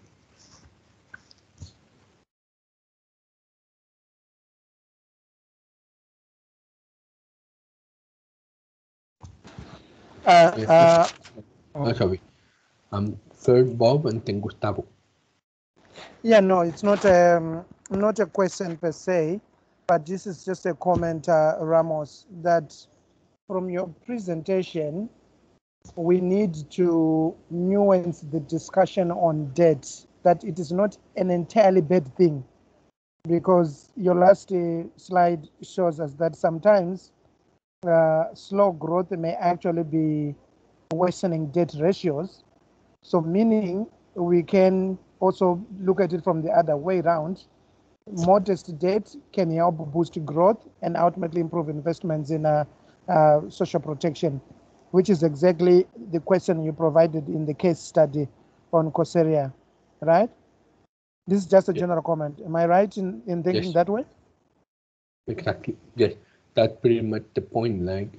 Sorry. Third Bob and then Gustavo. Yeah, no, it's not not a question per se, but this is just a comment, Ramos, that from your presentation, we need to nuance the discussion on debt, that it is not an entirely bad thing, because your last slide shows us that sometimes slow growth may actually be worsening debt ratios. So meaning we can also look at it from the other way around. Modest debt can help boost growth and ultimately improve investments in social protection, which is exactly the question you provided in the case study on Coursera, right? This is just a general comment. Am I right in thinking that way? Exactly. Yes, that's pretty much the point. Like,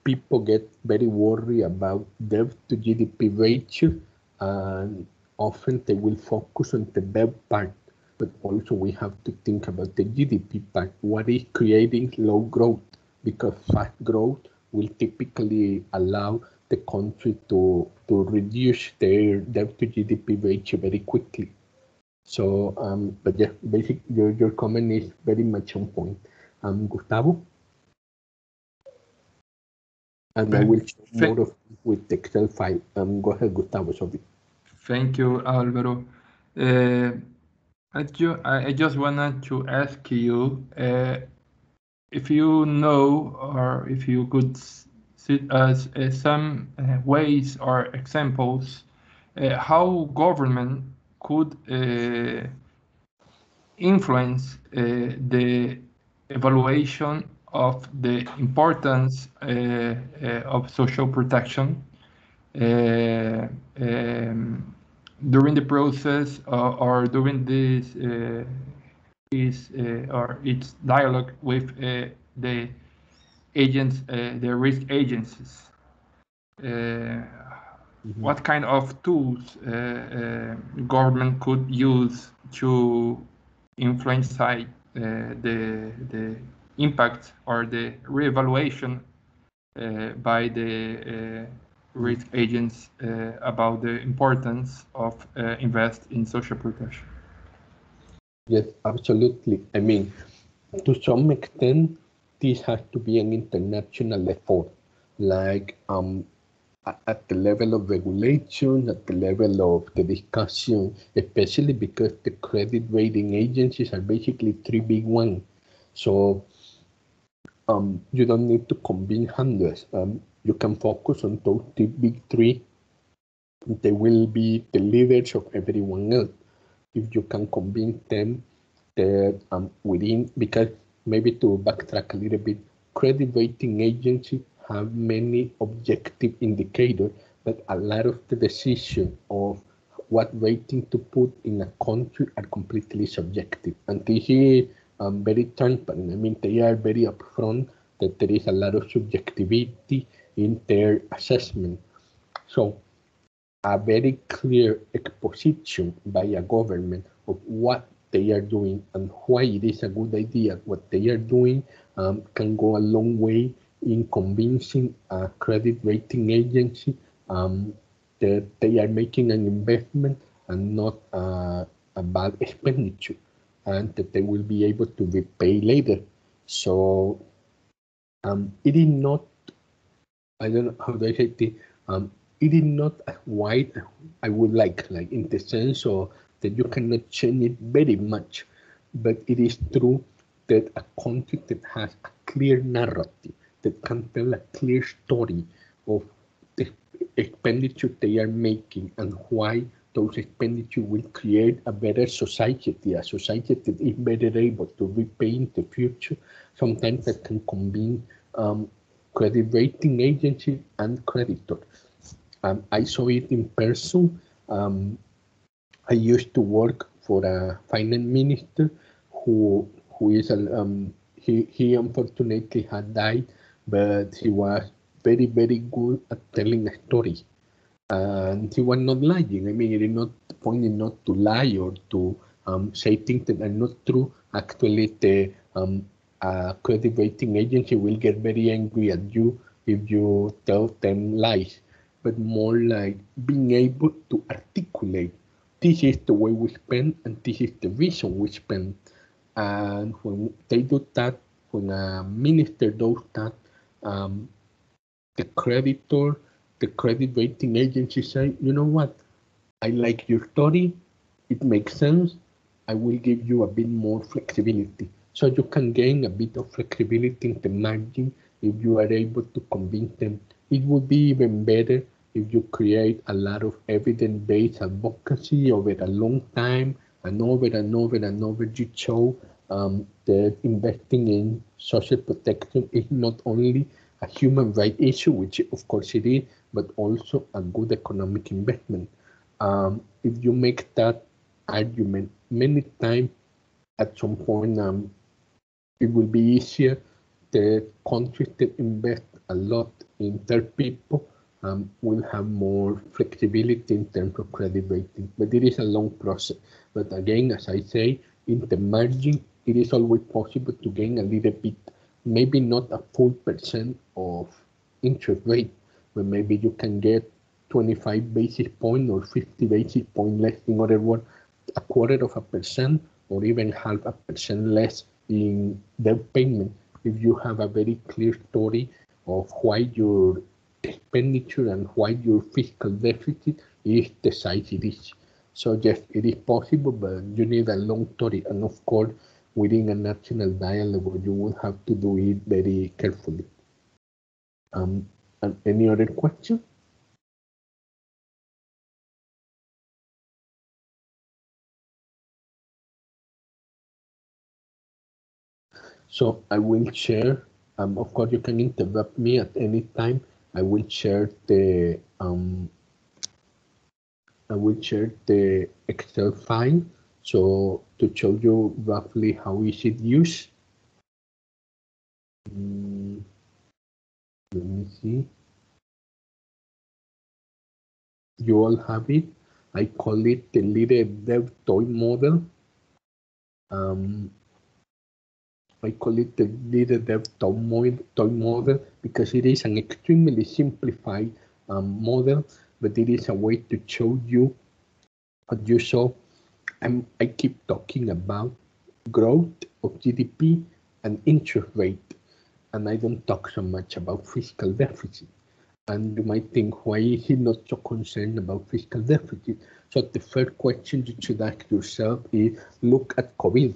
people get very worried about debt to GDP ratio, and often they will focus on the debt part, but also we have to think about the GDP part. What is creating low growth? Because fast growth will typically allow the country to reduce their debt to GDP ratio very quickly. So, but yeah, basically your comment is very much on point. Gustavo? And I will show more of with the Excel file. Go ahead, Gustavo, sorry. Thank you, Álvaro. I just wanted to ask you if you know, or if you could see us some ways or examples how government could influence the evaluation of the importance of social protection during the process or during this or its dialogue with the agents, the risk agencies. What kind of tools government could use to influence the impact or the reevaluation by the risk agents about the importance of invest in social protection? Yes, absolutely. I mean, to some extent, this has to be an international effort, like at the level of regulation, at the level of the discussion, especially because the credit rating agencies are basically three big ones. So you don't need to convene hundreds. You can focus on those big three. They will be the leaders of everyone else. If you can convince them that within, because maybe to backtrack a little bit, credit rating agencies have many objective indicators, but a lot of the decision of what rating to put in a country are completely subjective. And this is very transparent. I mean, they are very upfront that there is a lot of subjectivity in their assessment. So a very clear exposition by a government of what they are doing and why it is a good idea. What they are doing can go a long way in convincing a credit rating agency that they are making an investment and not a bad expenditure, and that they will be able to repay later. So it is not, I don't know how do I say it, it is not as wide as I would like in the sense of that you cannot change it very much, but it is true that a country that has a clear narrative, that can tell a clear story of the expenditure they are making and why those expenditures will create a better society, a society that is better able to repay in the future, sometimes that can convince credit rating agency and creditor. I saw it in person. I used to work for a finance minister who is he unfortunately had died, but he was very good at telling a story, and he was not lying. I mean, it is not pointing not to lie or to say things that are not true. Actually, the credit rating agency will get very angry at you if you tell them lies, but more like being able to articulate, this is the way we spend and this is the reason we spend. And when they do that, when a minister does that, the creditor, the credit rating agency say, you know what, I like your story, it makes sense, I will give you a bit more flexibility. So you can gain a bit of flexibility in the margin if you are able to convince them. It would be even better if you create a lot of evidence-based advocacy over a long time, and over you show that investing in social protection is not only a human right issue, which of course it is, but also a good economic investment. If you make that argument many times, at some point it will be easier. The countries that invest a lot in third people will have more flexibility in terms of credit rating, but it is a long process. But again, as I say, in the margin, it is always possible to gain a little bit, maybe not a full % of interest rate, but maybe you can get 25 basis points or 50 basis points less. In other words, 0.25% or even 0.5% less in debt payment if you have a very clear story of why your expenditure and why your fiscal deficit is the size it is. So yes, it is possible, but you need a long story, and of course, within a national dialogue, you will have to do it very carefully. And any other question? So I will share, of course you can interrupt me at any time. I will share the Excel file, so to show you roughly how is it used. Let me see. You all have it. I call it the little dev toy model. I call it the little dev toy model because it is an extremely simplified model, but it is a way to show you what you saw. I keep talking about growth of GDP and interest rate, and I don't talk so much about fiscal deficit. And you might think, why is he not so concerned about fiscal deficit? So the first question you should ask yourself is, look at COVID.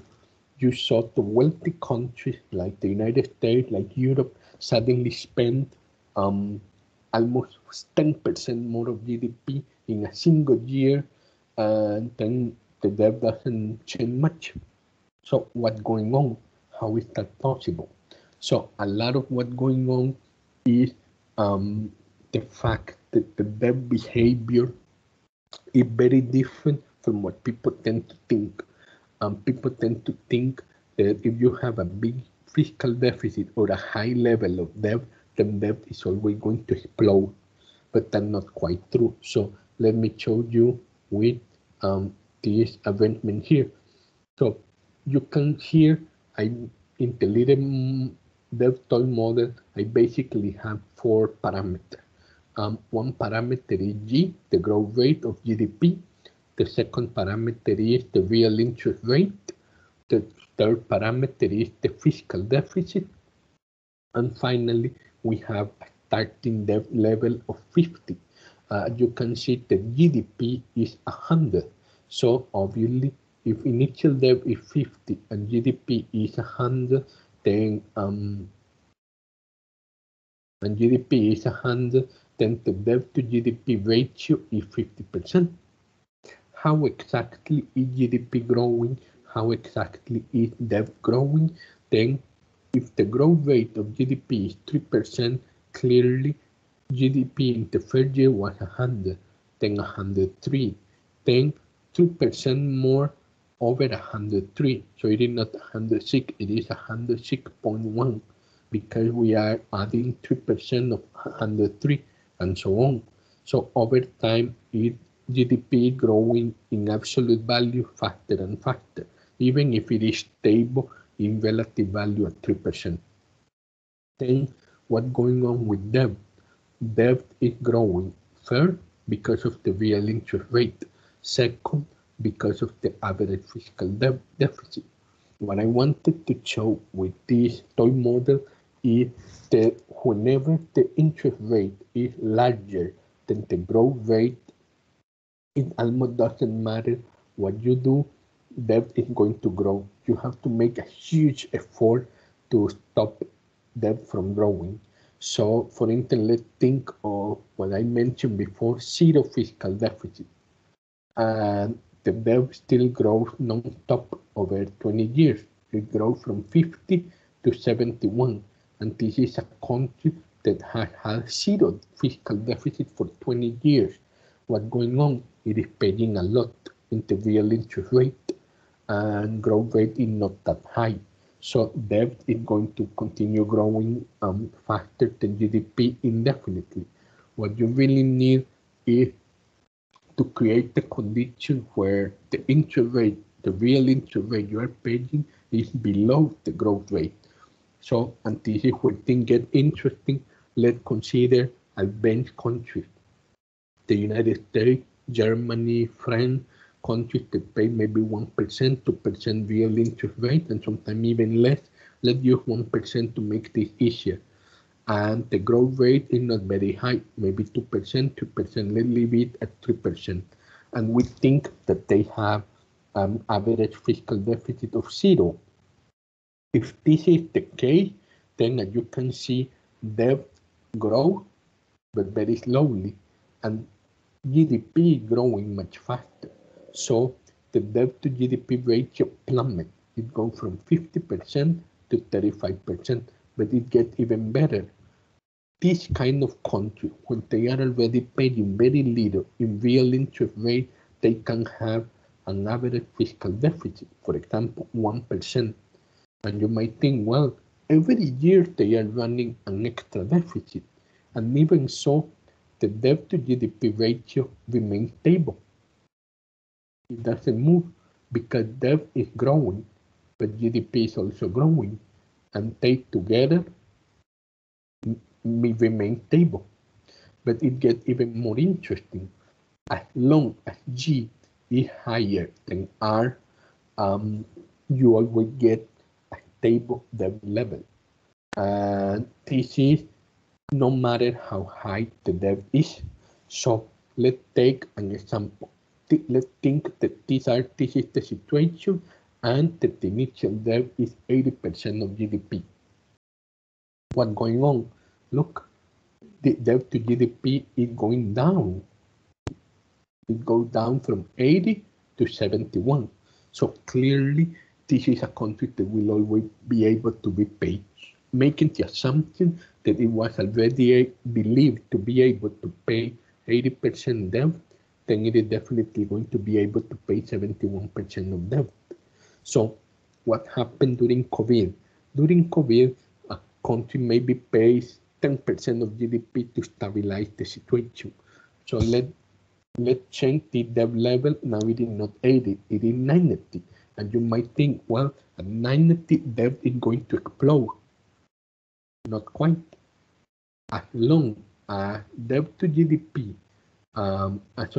You saw the wealthy countries like the United States, like Europe, suddenly spend almost 10% more of GDP in a single year, and then the debt doesn't change much. So what's going on? How is that possible? So a lot of what's going on is the fact that the debt behavior is very different from what people tend to think. People tend to think that if you have a big fiscal deficit or a high level of debt, then debt is always going to explode. But that's not quite true. So let me show you with this arrangement here. So you can hear in the little dev toy model, I basically have 4 parameters. One parameter is G, the growth rate of GDP. The second parameter is the real interest rate. The third parameter is the fiscal deficit. And finally, we have a starting debt level of 50. You can see the GDP is 100. So obviously, if initial debt is 50 and GDP is 100, then then the debt to GDP ratio is 50%. How exactly is GDP growing? How exactly is debt growing? Then if the growth rate of GDP is 3%, clearly GDP in the first year was 100, then 103, then 2% more over 103. So it is not 106, it is 106.1 because we are adding 3% of 103 and so on. So over time, GDP growing in absolute value faster and faster, even if it is stable in relative value at 3%. Then what's going on with debt? Debt is growing. First, because of the real interest rate. Second, because of the average fiscal deficit. What I wanted to show with this toy model is that whenever the interest rate is larger than the growth rate, it almost doesn't matter what you do, debt is going to grow. You have to make a huge effort to stop debt from growing. So, for instance, let's think of what I mentioned before, 0 fiscal deficit. And the debt still grows non-stop over 20 years. It grows from 50 to 71. And this is a country that has had 0 fiscal deficit for 20 years. What's going on? It is paying a lot in the real interest rate, and growth rate is not that high. So debt is going to continue growing faster than GDP indefinitely. What you really need is to create the condition where the interest rate, the real interest rate you are paying is below the growth rate. So, and this is where things get interesting. Let's consider advanced countries. The United States, Germany, France, countries that pay maybe 1%, 2% real interest rate, and sometimes even less. Let's use 1% to make this easier. And the growth rate is not very high, maybe 2%, 2%, let's leave it at 3%. And we think that they have average fiscal deficit of 0. If this is the case, then as you can see, debt grows, but very slowly, and GDP growing much faster. So the debt to GDP ratio plummets. It goes from 50% to 35%, but it gets even better. This kind of country, when they are already paying very little in real interest rate, they can have an average fiscal deficit, for example, 1%. And you might think, well, every year they are running an extra deficit. And even so, the debt to GDP ratio remains stable. It doesn't move because debt is growing, but GDP is also growing, and they together may remain stable. But it gets even more interesting. As long as G is higher than R, you always get a stable debt level. And this is no matter how high the debt is. So let's take an example. Let's think that this is the situation and that the initial debt is 80% of GDP. What's going on? Look, the debt to GDP is going down. It goes down from 80 to 71. So clearly, this is a country that will always be able to repay, making the assumption that it was already believed to be able to pay 80% debt, then it is definitely going to be able to pay 71% of debt. So what happened during COVID? During COVID, a country maybe pays 10% of GDP to stabilize the situation. So let's change the debt level. Now it is not 80, it is 90. And you might think, well, at 90, debt is going to explode. Not quite. As long as debt to GDP, as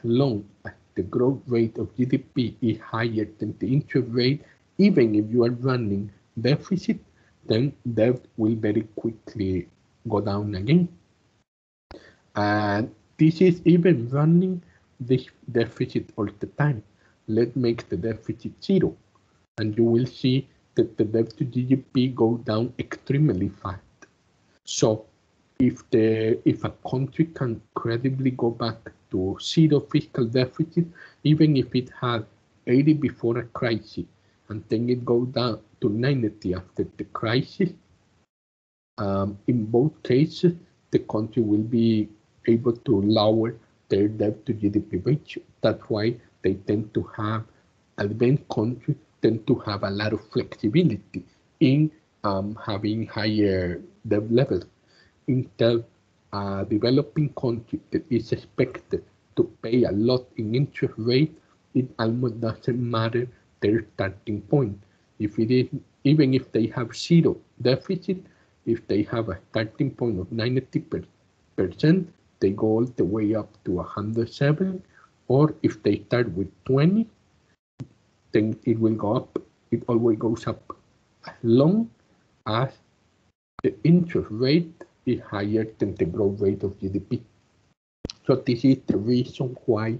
long as the growth rate of GDP is higher than the interest rate, even if you are running deficit, then debt will very quickly go down again. And this is even running this deficit all the time. Let's make the deficit zero, and you will see that the debt to GDP go down extremely fast. So if a country can credibly go back to zero fiscal deficit, even if it had 80 before a crisis, and then it goes down to 90 after the crisis, in both cases, the country will be able to lower their debt to GDP ratio. That's why they tend to have, advanced countries tend to have a lot of flexibility in having higher debt levels. Instead, a developing country that is expected to pay a lot in interest rate, it almost doesn't matter their starting point. If it is, even if they have zero deficit, if they have a starting point of 90%, they go all the way up to 107, or if they start with 20, then it will go up. It always goes up as long as the interest rate is higher than the growth rate of GDP. So this is the reason why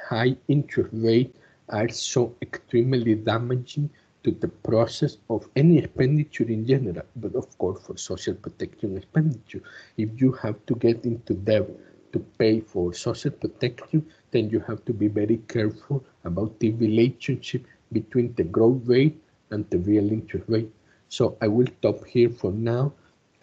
high interest rates are so extremely damaging to the process of any expenditure in general, but of course for social protection expenditure. If you have to get into debt to pay for social protection, then you have to be very careful about the relationship between the growth rate and the real interest rate. So I will stop here for now.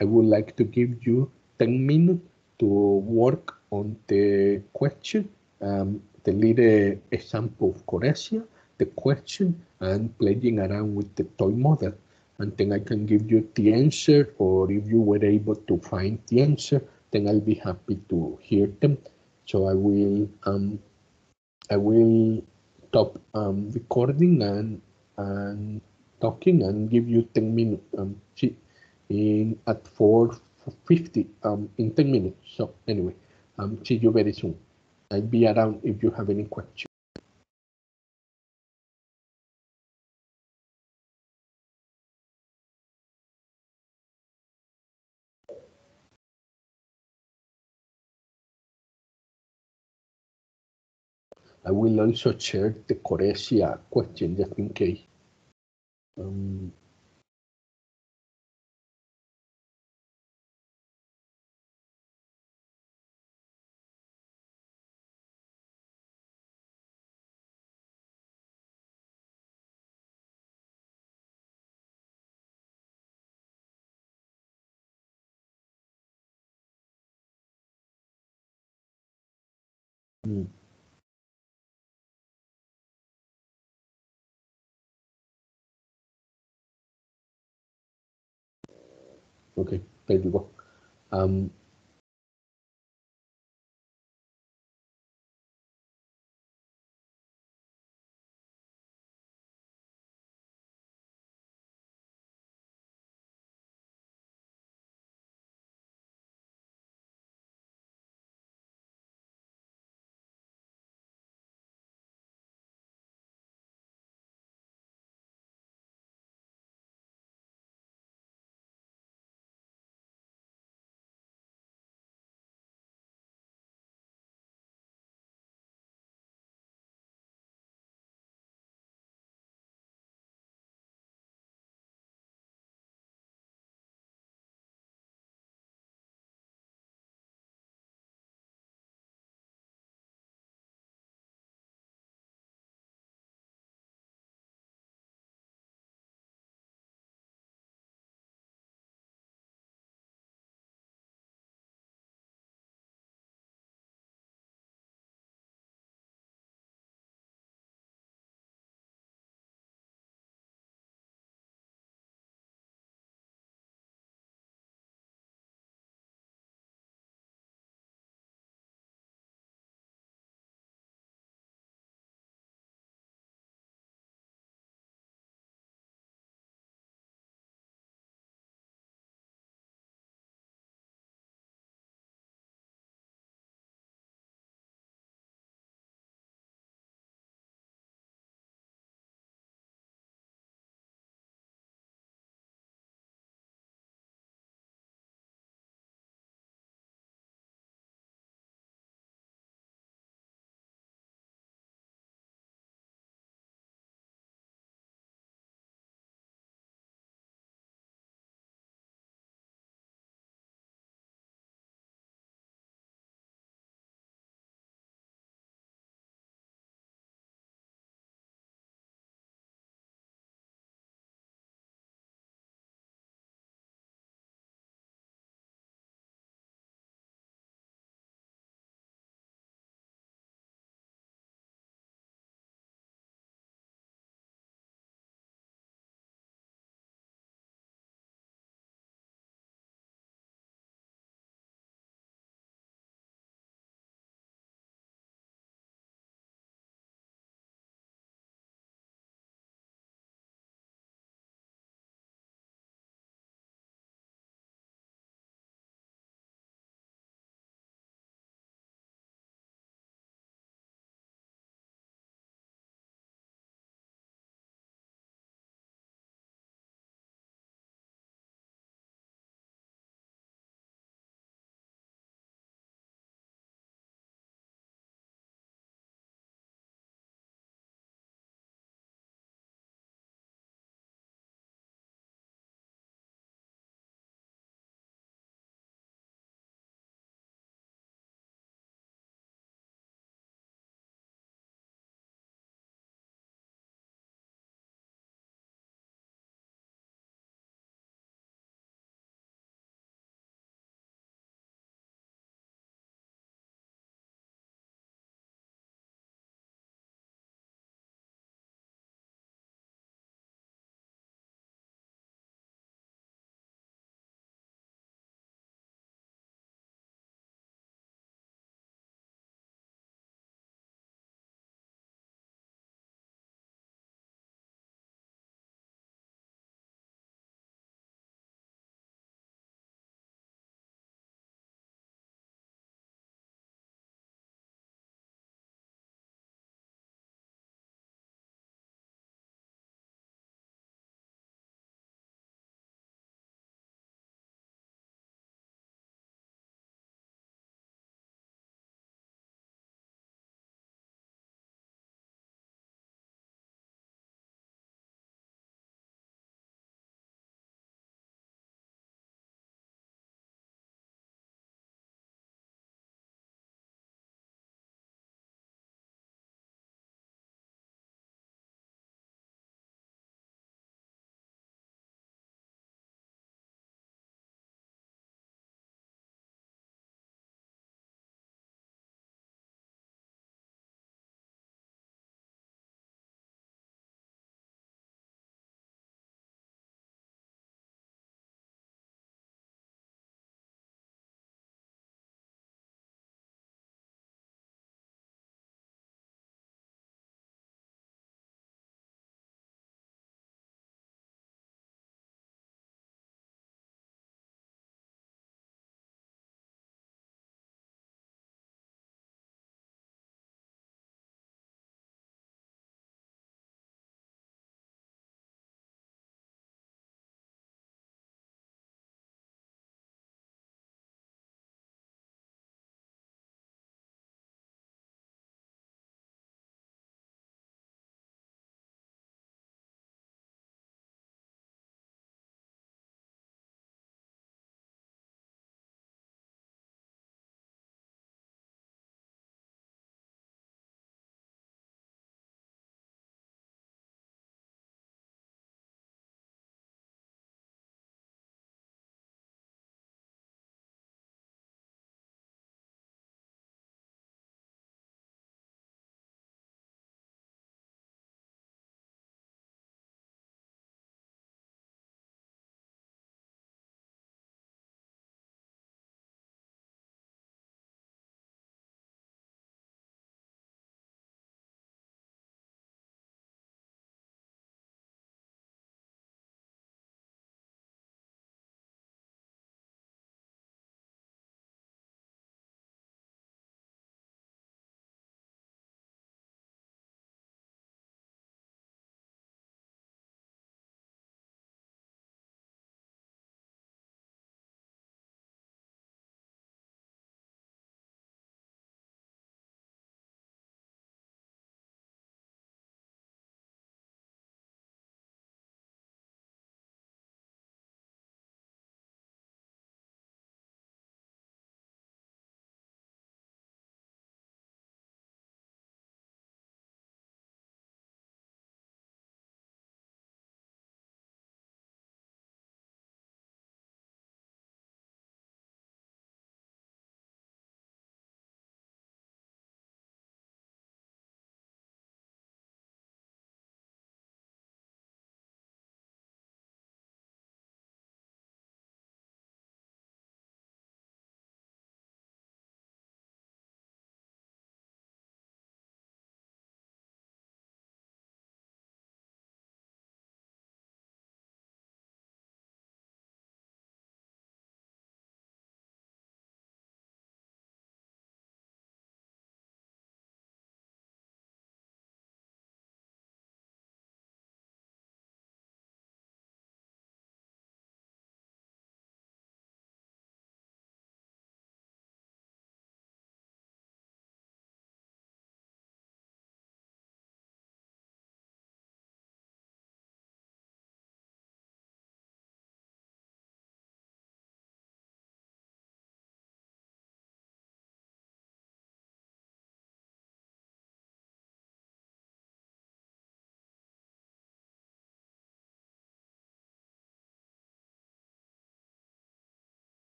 I would like to give you 10 minutes to work on the question, the little example of Croatia, the question, and playing around with the toy model. And then I can give you the answer, or if you were able to find the answer, then I'll be happy to hear them. So I will stop recording and talking and give you 10 minutes at 4:50 in 10 minutes. So anyway, see you very soon. I'll be around if you have any questions. I will also share the Croatia question just in case. Okay, there you go.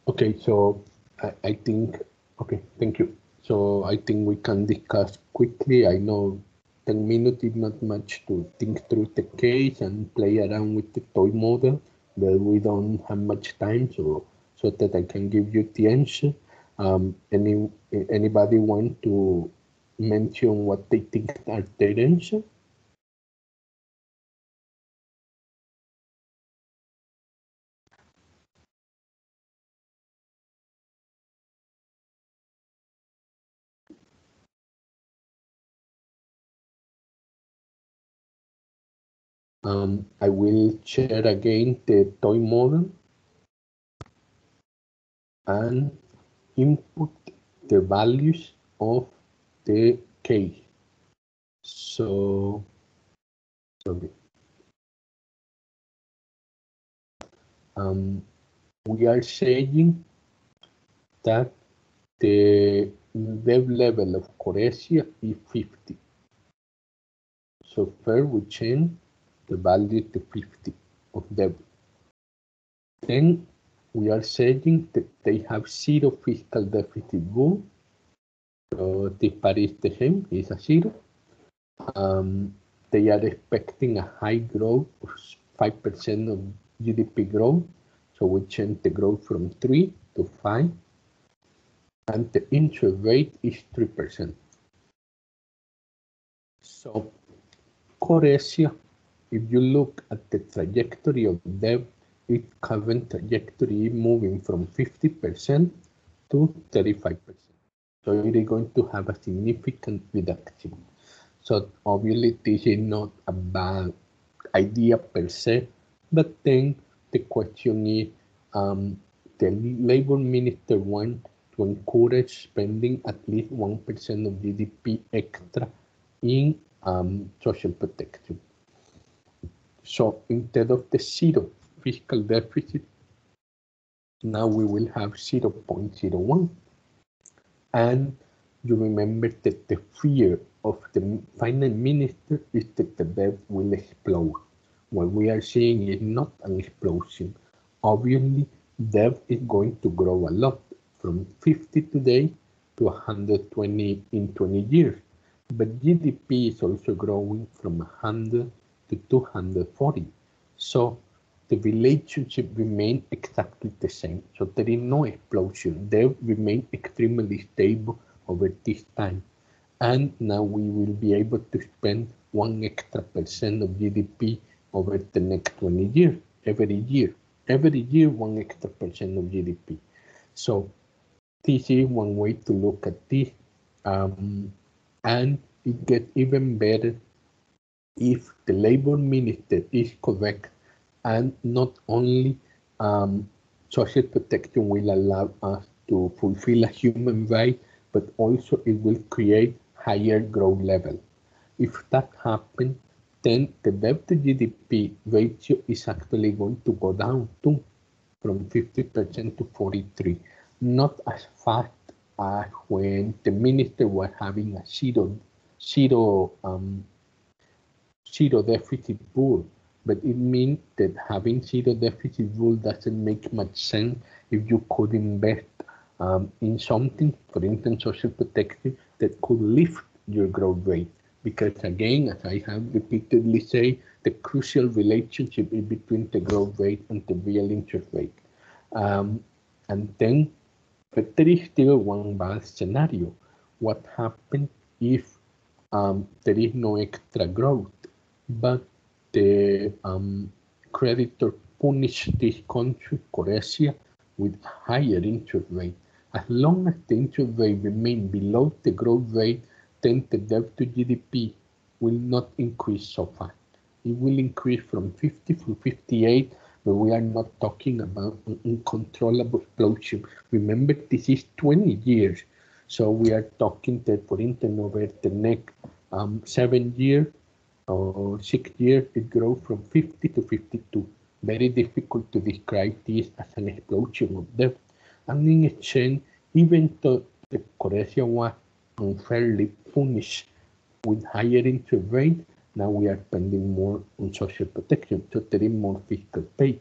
Okay, so I think, okay, thank you. So I think we can discuss quickly. I know 10 minutes is not much to think through the case and play around with the toy model, but we don't have much time, so that I can give you the answer. Anybody want to mention what they think are their answer? I will share again the toy model and input the values of the case. So, sorry. We are saying that the debt level of Croatia is 50. So first we change the value to 50 of debt. Then we are saying that they have zero fiscal deficit rule. So this part is the same, is a zero. They are expecting a high growth of 5% of GDP growth. So we change the growth from 3 to 5. And the interest rate is 3%. So Croatia, if you look at the trajectory of debt, its current trajectory is moving from 50% to 35%. So it is going to have a significant reduction. So obviously this is not a bad idea per se, but then the question is, the labor minister wants to encourage spending at least 1% of GDP extra in social protection. So instead of the zero fiscal deficit, now we will have 0.01. And you remember that the fear of the finance minister is that the debt will explode. What we are seeing is not an explosion. Obviously, debt is going to grow a lot, from 50 today to 120 in 20 years. But GDP is also growing from 100 to 240. So the relationship remains exactly the same. So there is no explosion. They remain extremely stable over this time. And now we will be able to spend 1% extra of GDP over the next 20 years, every year. Every year, 1% extra of GDP. So this is one way to look at this. And it gets even better if the labor minister is correct, and not only social protection will allow us to fulfill a human right, but also it will create higher growth level. If that happens, then the debt to GDP ratio is actually going to go down too, from 50% to 43%. Not as fast as when the minister was having a zero deficit rule, but it means that having zero deficit rule doesn't make much sense if you could invest in something, for instance, social protection, that could lift your growth rate. Because again, as I have repeatedly said, the crucial relationship is between the growth rate and the real interest rate. And then, but there is still one bad scenario. What happens if there is no extra growth, but the creditor punish this country, Croatia, with higher interest rate? As long as the interest rate remains below the growth rate, then the debt to GDP will not increase so fast. It will increase from 50 to 58, but we are not talking about an uncontrollable explosion. Remember, this is 20 years. So we are talking that, for instance, over the next 7 years or 6 years, it grows from 50 to 52. Very difficult to describe this as an explosion of debt. And in exchange, even though the Croatia was unfairly punished with higher interest rate, now we are spending more on social protection, so there is more fiscal pay.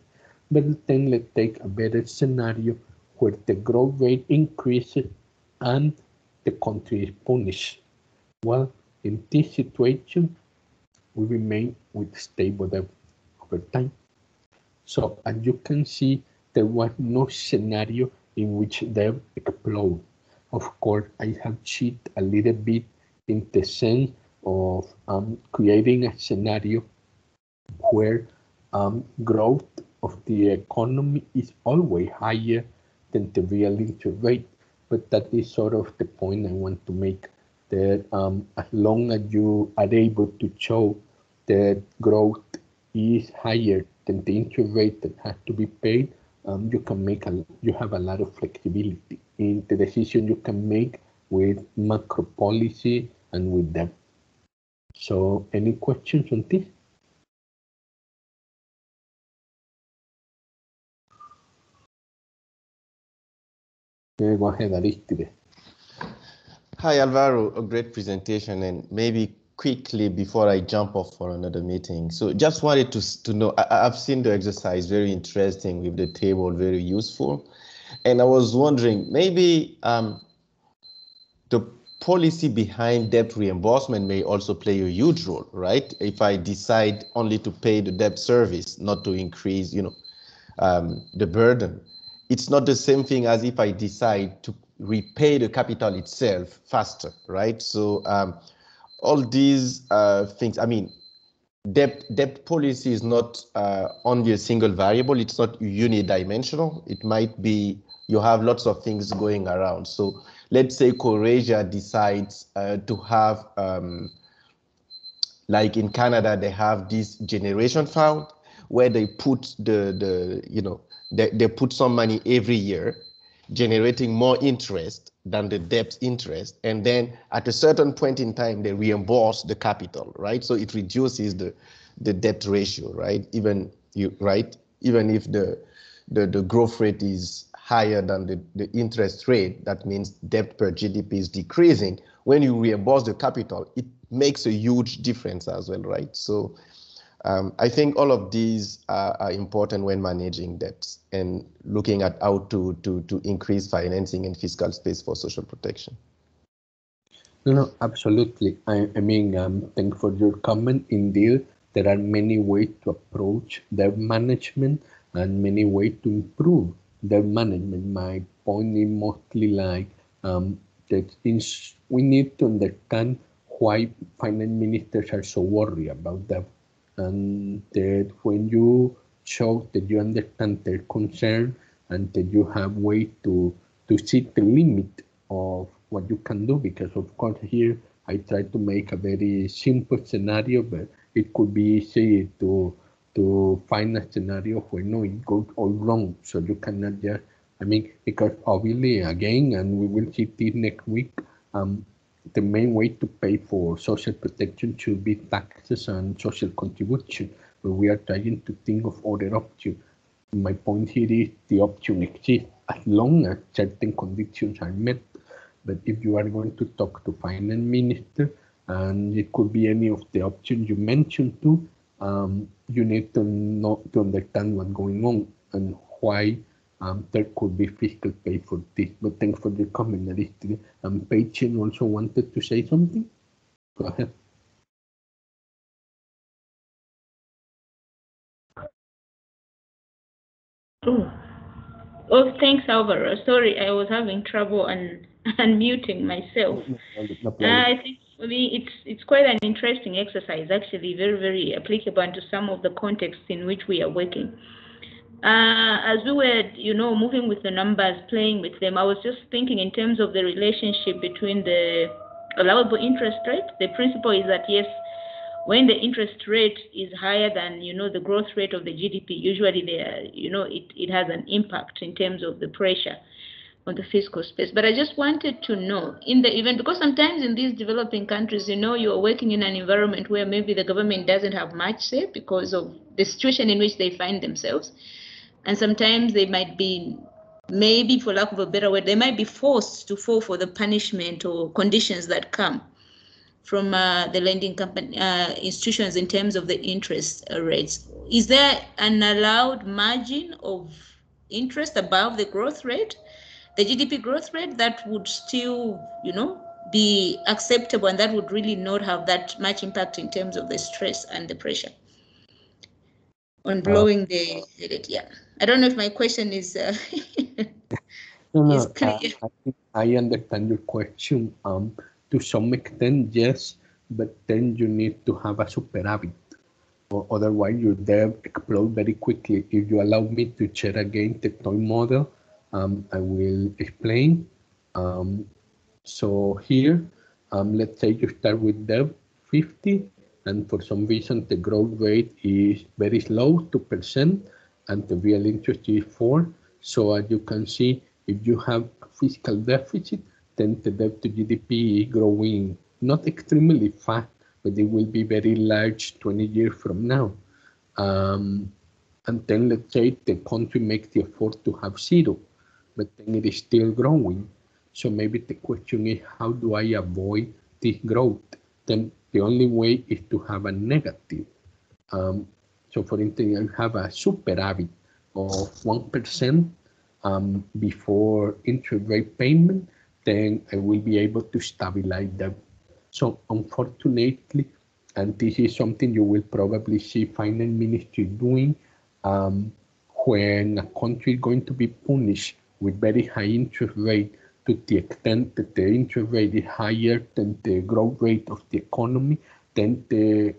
But then let's take a better scenario where the growth rate increases and the country is punished. Well, in this situation, we remain with stable debt over time. So as you can see, there was no scenario in which debt exploded. Of course, I have cheated a little bit in the sense of creating a scenario where growth of the economy is always higher than the real interest rate. But that is sort of the point I want to make, that as long as you are able to show that growth is higher than the interest rate that has to be paid, you can make you have a lot of flexibility in the decision you can make with macro policy and with debt. So any questions on this? Go ahead, Aristides. Hi, Alvaro, a great presentation, and maybe quickly before I jump off for another meeting. So just wanted to know, I've seen the exercise, very interesting with the table, very useful. And I was wondering, maybe the policy behind debt reimbursement may also play a huge role, right? If I decide only to pay the debt service, not to increase, the burden, it's not the same thing as if I decide to repay the capital itself faster, right? So all these things, I mean, debt policy is not only a single variable, it's not unidimensional. It might be, you have lots of things going around. So let's say Croatia decides to have, like in Canada, they have this generation fund where they put they put some money every year, generating more interest than the debt interest, and then at a certain point in time they reimburse the capital, right? So it reduces the debt ratio, right? Even if the growth rate is higher than the interest rate, that means debt per GDP is decreasing. When you reimburse the capital, it makes a huge difference as well, right? So I think all of these are important when managing debts and looking at how to increase financing and fiscal space for social protection. No, absolutely. I mean, thank you for your comment. Indeed, there are many ways to approach debt management and many ways to improve debt management. My point is mostly like that we need to understand why finance ministers are so worried about that. And that when you show that you understand their concern and that you have way to see the limit of what you can do, because of course here I try to make a very simple scenario, but it could be easy to find a scenario where no, it goes all wrong. So you cannot just, I mean, because obviously again, and we will see this next week, the main way to pay for social protection should be taxes and social contribution, but we are trying to think of other options. My point here is the option exists as long as certain conditions are met. But if you are going to talk to finance minister, and it could be any of the options you mentioned too, you need to understand what's going on and why there could be fiscal pay for this. But thanks for your comment, Aristide. Peichen also wanted to say something. Go ahead. Oh, thanks, Alvaro. Sorry, I was having trouble unmuting myself. No problem. I think for me, it's quite an interesting exercise, actually, very, very applicable to some of the contexts in which we are working. As we were, moving with the numbers, playing with them, I was just thinking in terms of the relationship between the allowable interest rate. The principle is that, yes, when the interest rate is higher than, the growth rate of the GDP, usually it has an impact in terms of the pressure on the fiscal space. But I just wanted to know, in the event, because sometimes in these developing countries, you're working in an environment where maybe the government doesn't have much say because of the situation in which they find themselves. And sometimes they might be, maybe for lack of a better word, they might be forced to fall for the punishment or conditions that come from the lending company institutions in terms of the interest rates. Is there an allowed margin of interest above the growth rate the GDP growth rate, that would still, you know, be acceptable, and that would really not have that much impact in terms of the stress and the pressure on blowing the yeah. I don't know if my question is is clear. I think I understand your question. To some extent, yes, but then you need to have a superávit, or otherwise your debt explode very quickly. If you allow me to share again the toy model, I will explain. So here, let's say you start with debt 50, and for some reason the growth rate is very slow, 2%, and the real interest is 4. So as you can see, if you have a fiscal deficit, then the debt to GDP is growing not extremely fast, but it will be very large 20 years from now. And then let's say the country makes the effort to have 0, but then it is still growing. So maybe the question is, how do I avoid this growth? Then the only way is to have a negative. So for instance, I have a superávit of 1% before interest rate payment, then I will be able to stabilize that. So unfortunately, and this is something you will probably see finance ministry doing, when a country is going to be punished with very high interest rate to the extent that the interest rate is higher than the growth rate of the economy, then the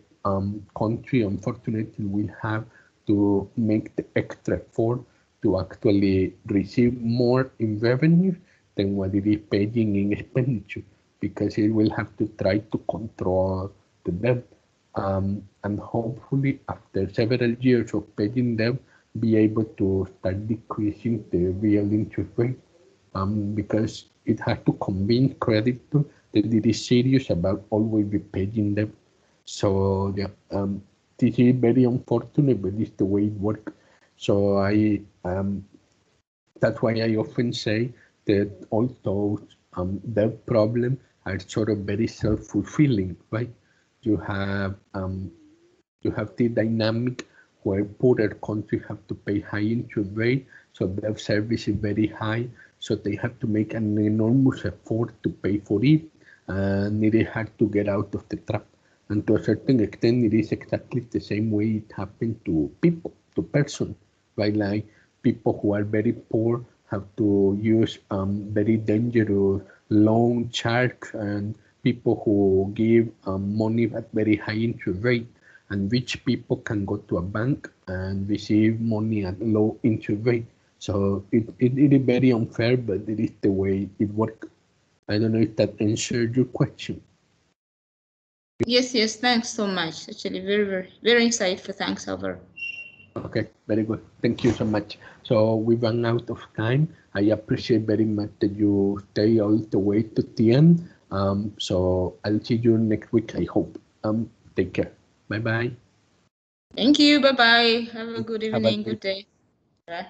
country unfortunately will have to make the extra effort to actually receive more in revenue than what it is paying in expenditure, because it will have to try to control the debt. And hopefully after several years of paying debt, be able to start decreasing the real interest rate, because it has to convince creditor that it is serious about always repaying them. So yeah, this is very unfortunate, but it's the way it works. So that's why I often say that all those debt problems are sort of very self-fulfilling, right? You have the dynamic where poorer countries have to pay high interest rate, so debt service is very high, so they have to make an enormous effort to pay for it, and it is hard to get out of the trap. And to a certain extent, it is exactly the same way it happened to people, to persons, right? Like people who are very poor have to use very dangerous loan sharks, and people who give money at very high interest rate, and rich people can go to a bank and receive money at low interest rate. So it is very unfair, but it is the way it works. I don't know if that answered your question. Yes, thanks so much. Actually, very insightful. Thanks, Alvaro. Okay, very good. Thank you so much. So we run out of time. I appreciate very much that you stay all the way to the end. So I'll see you next week, I hope. Take care. Bye-bye. Thank you. Bye-bye. Have a good evening. Good day. Bye.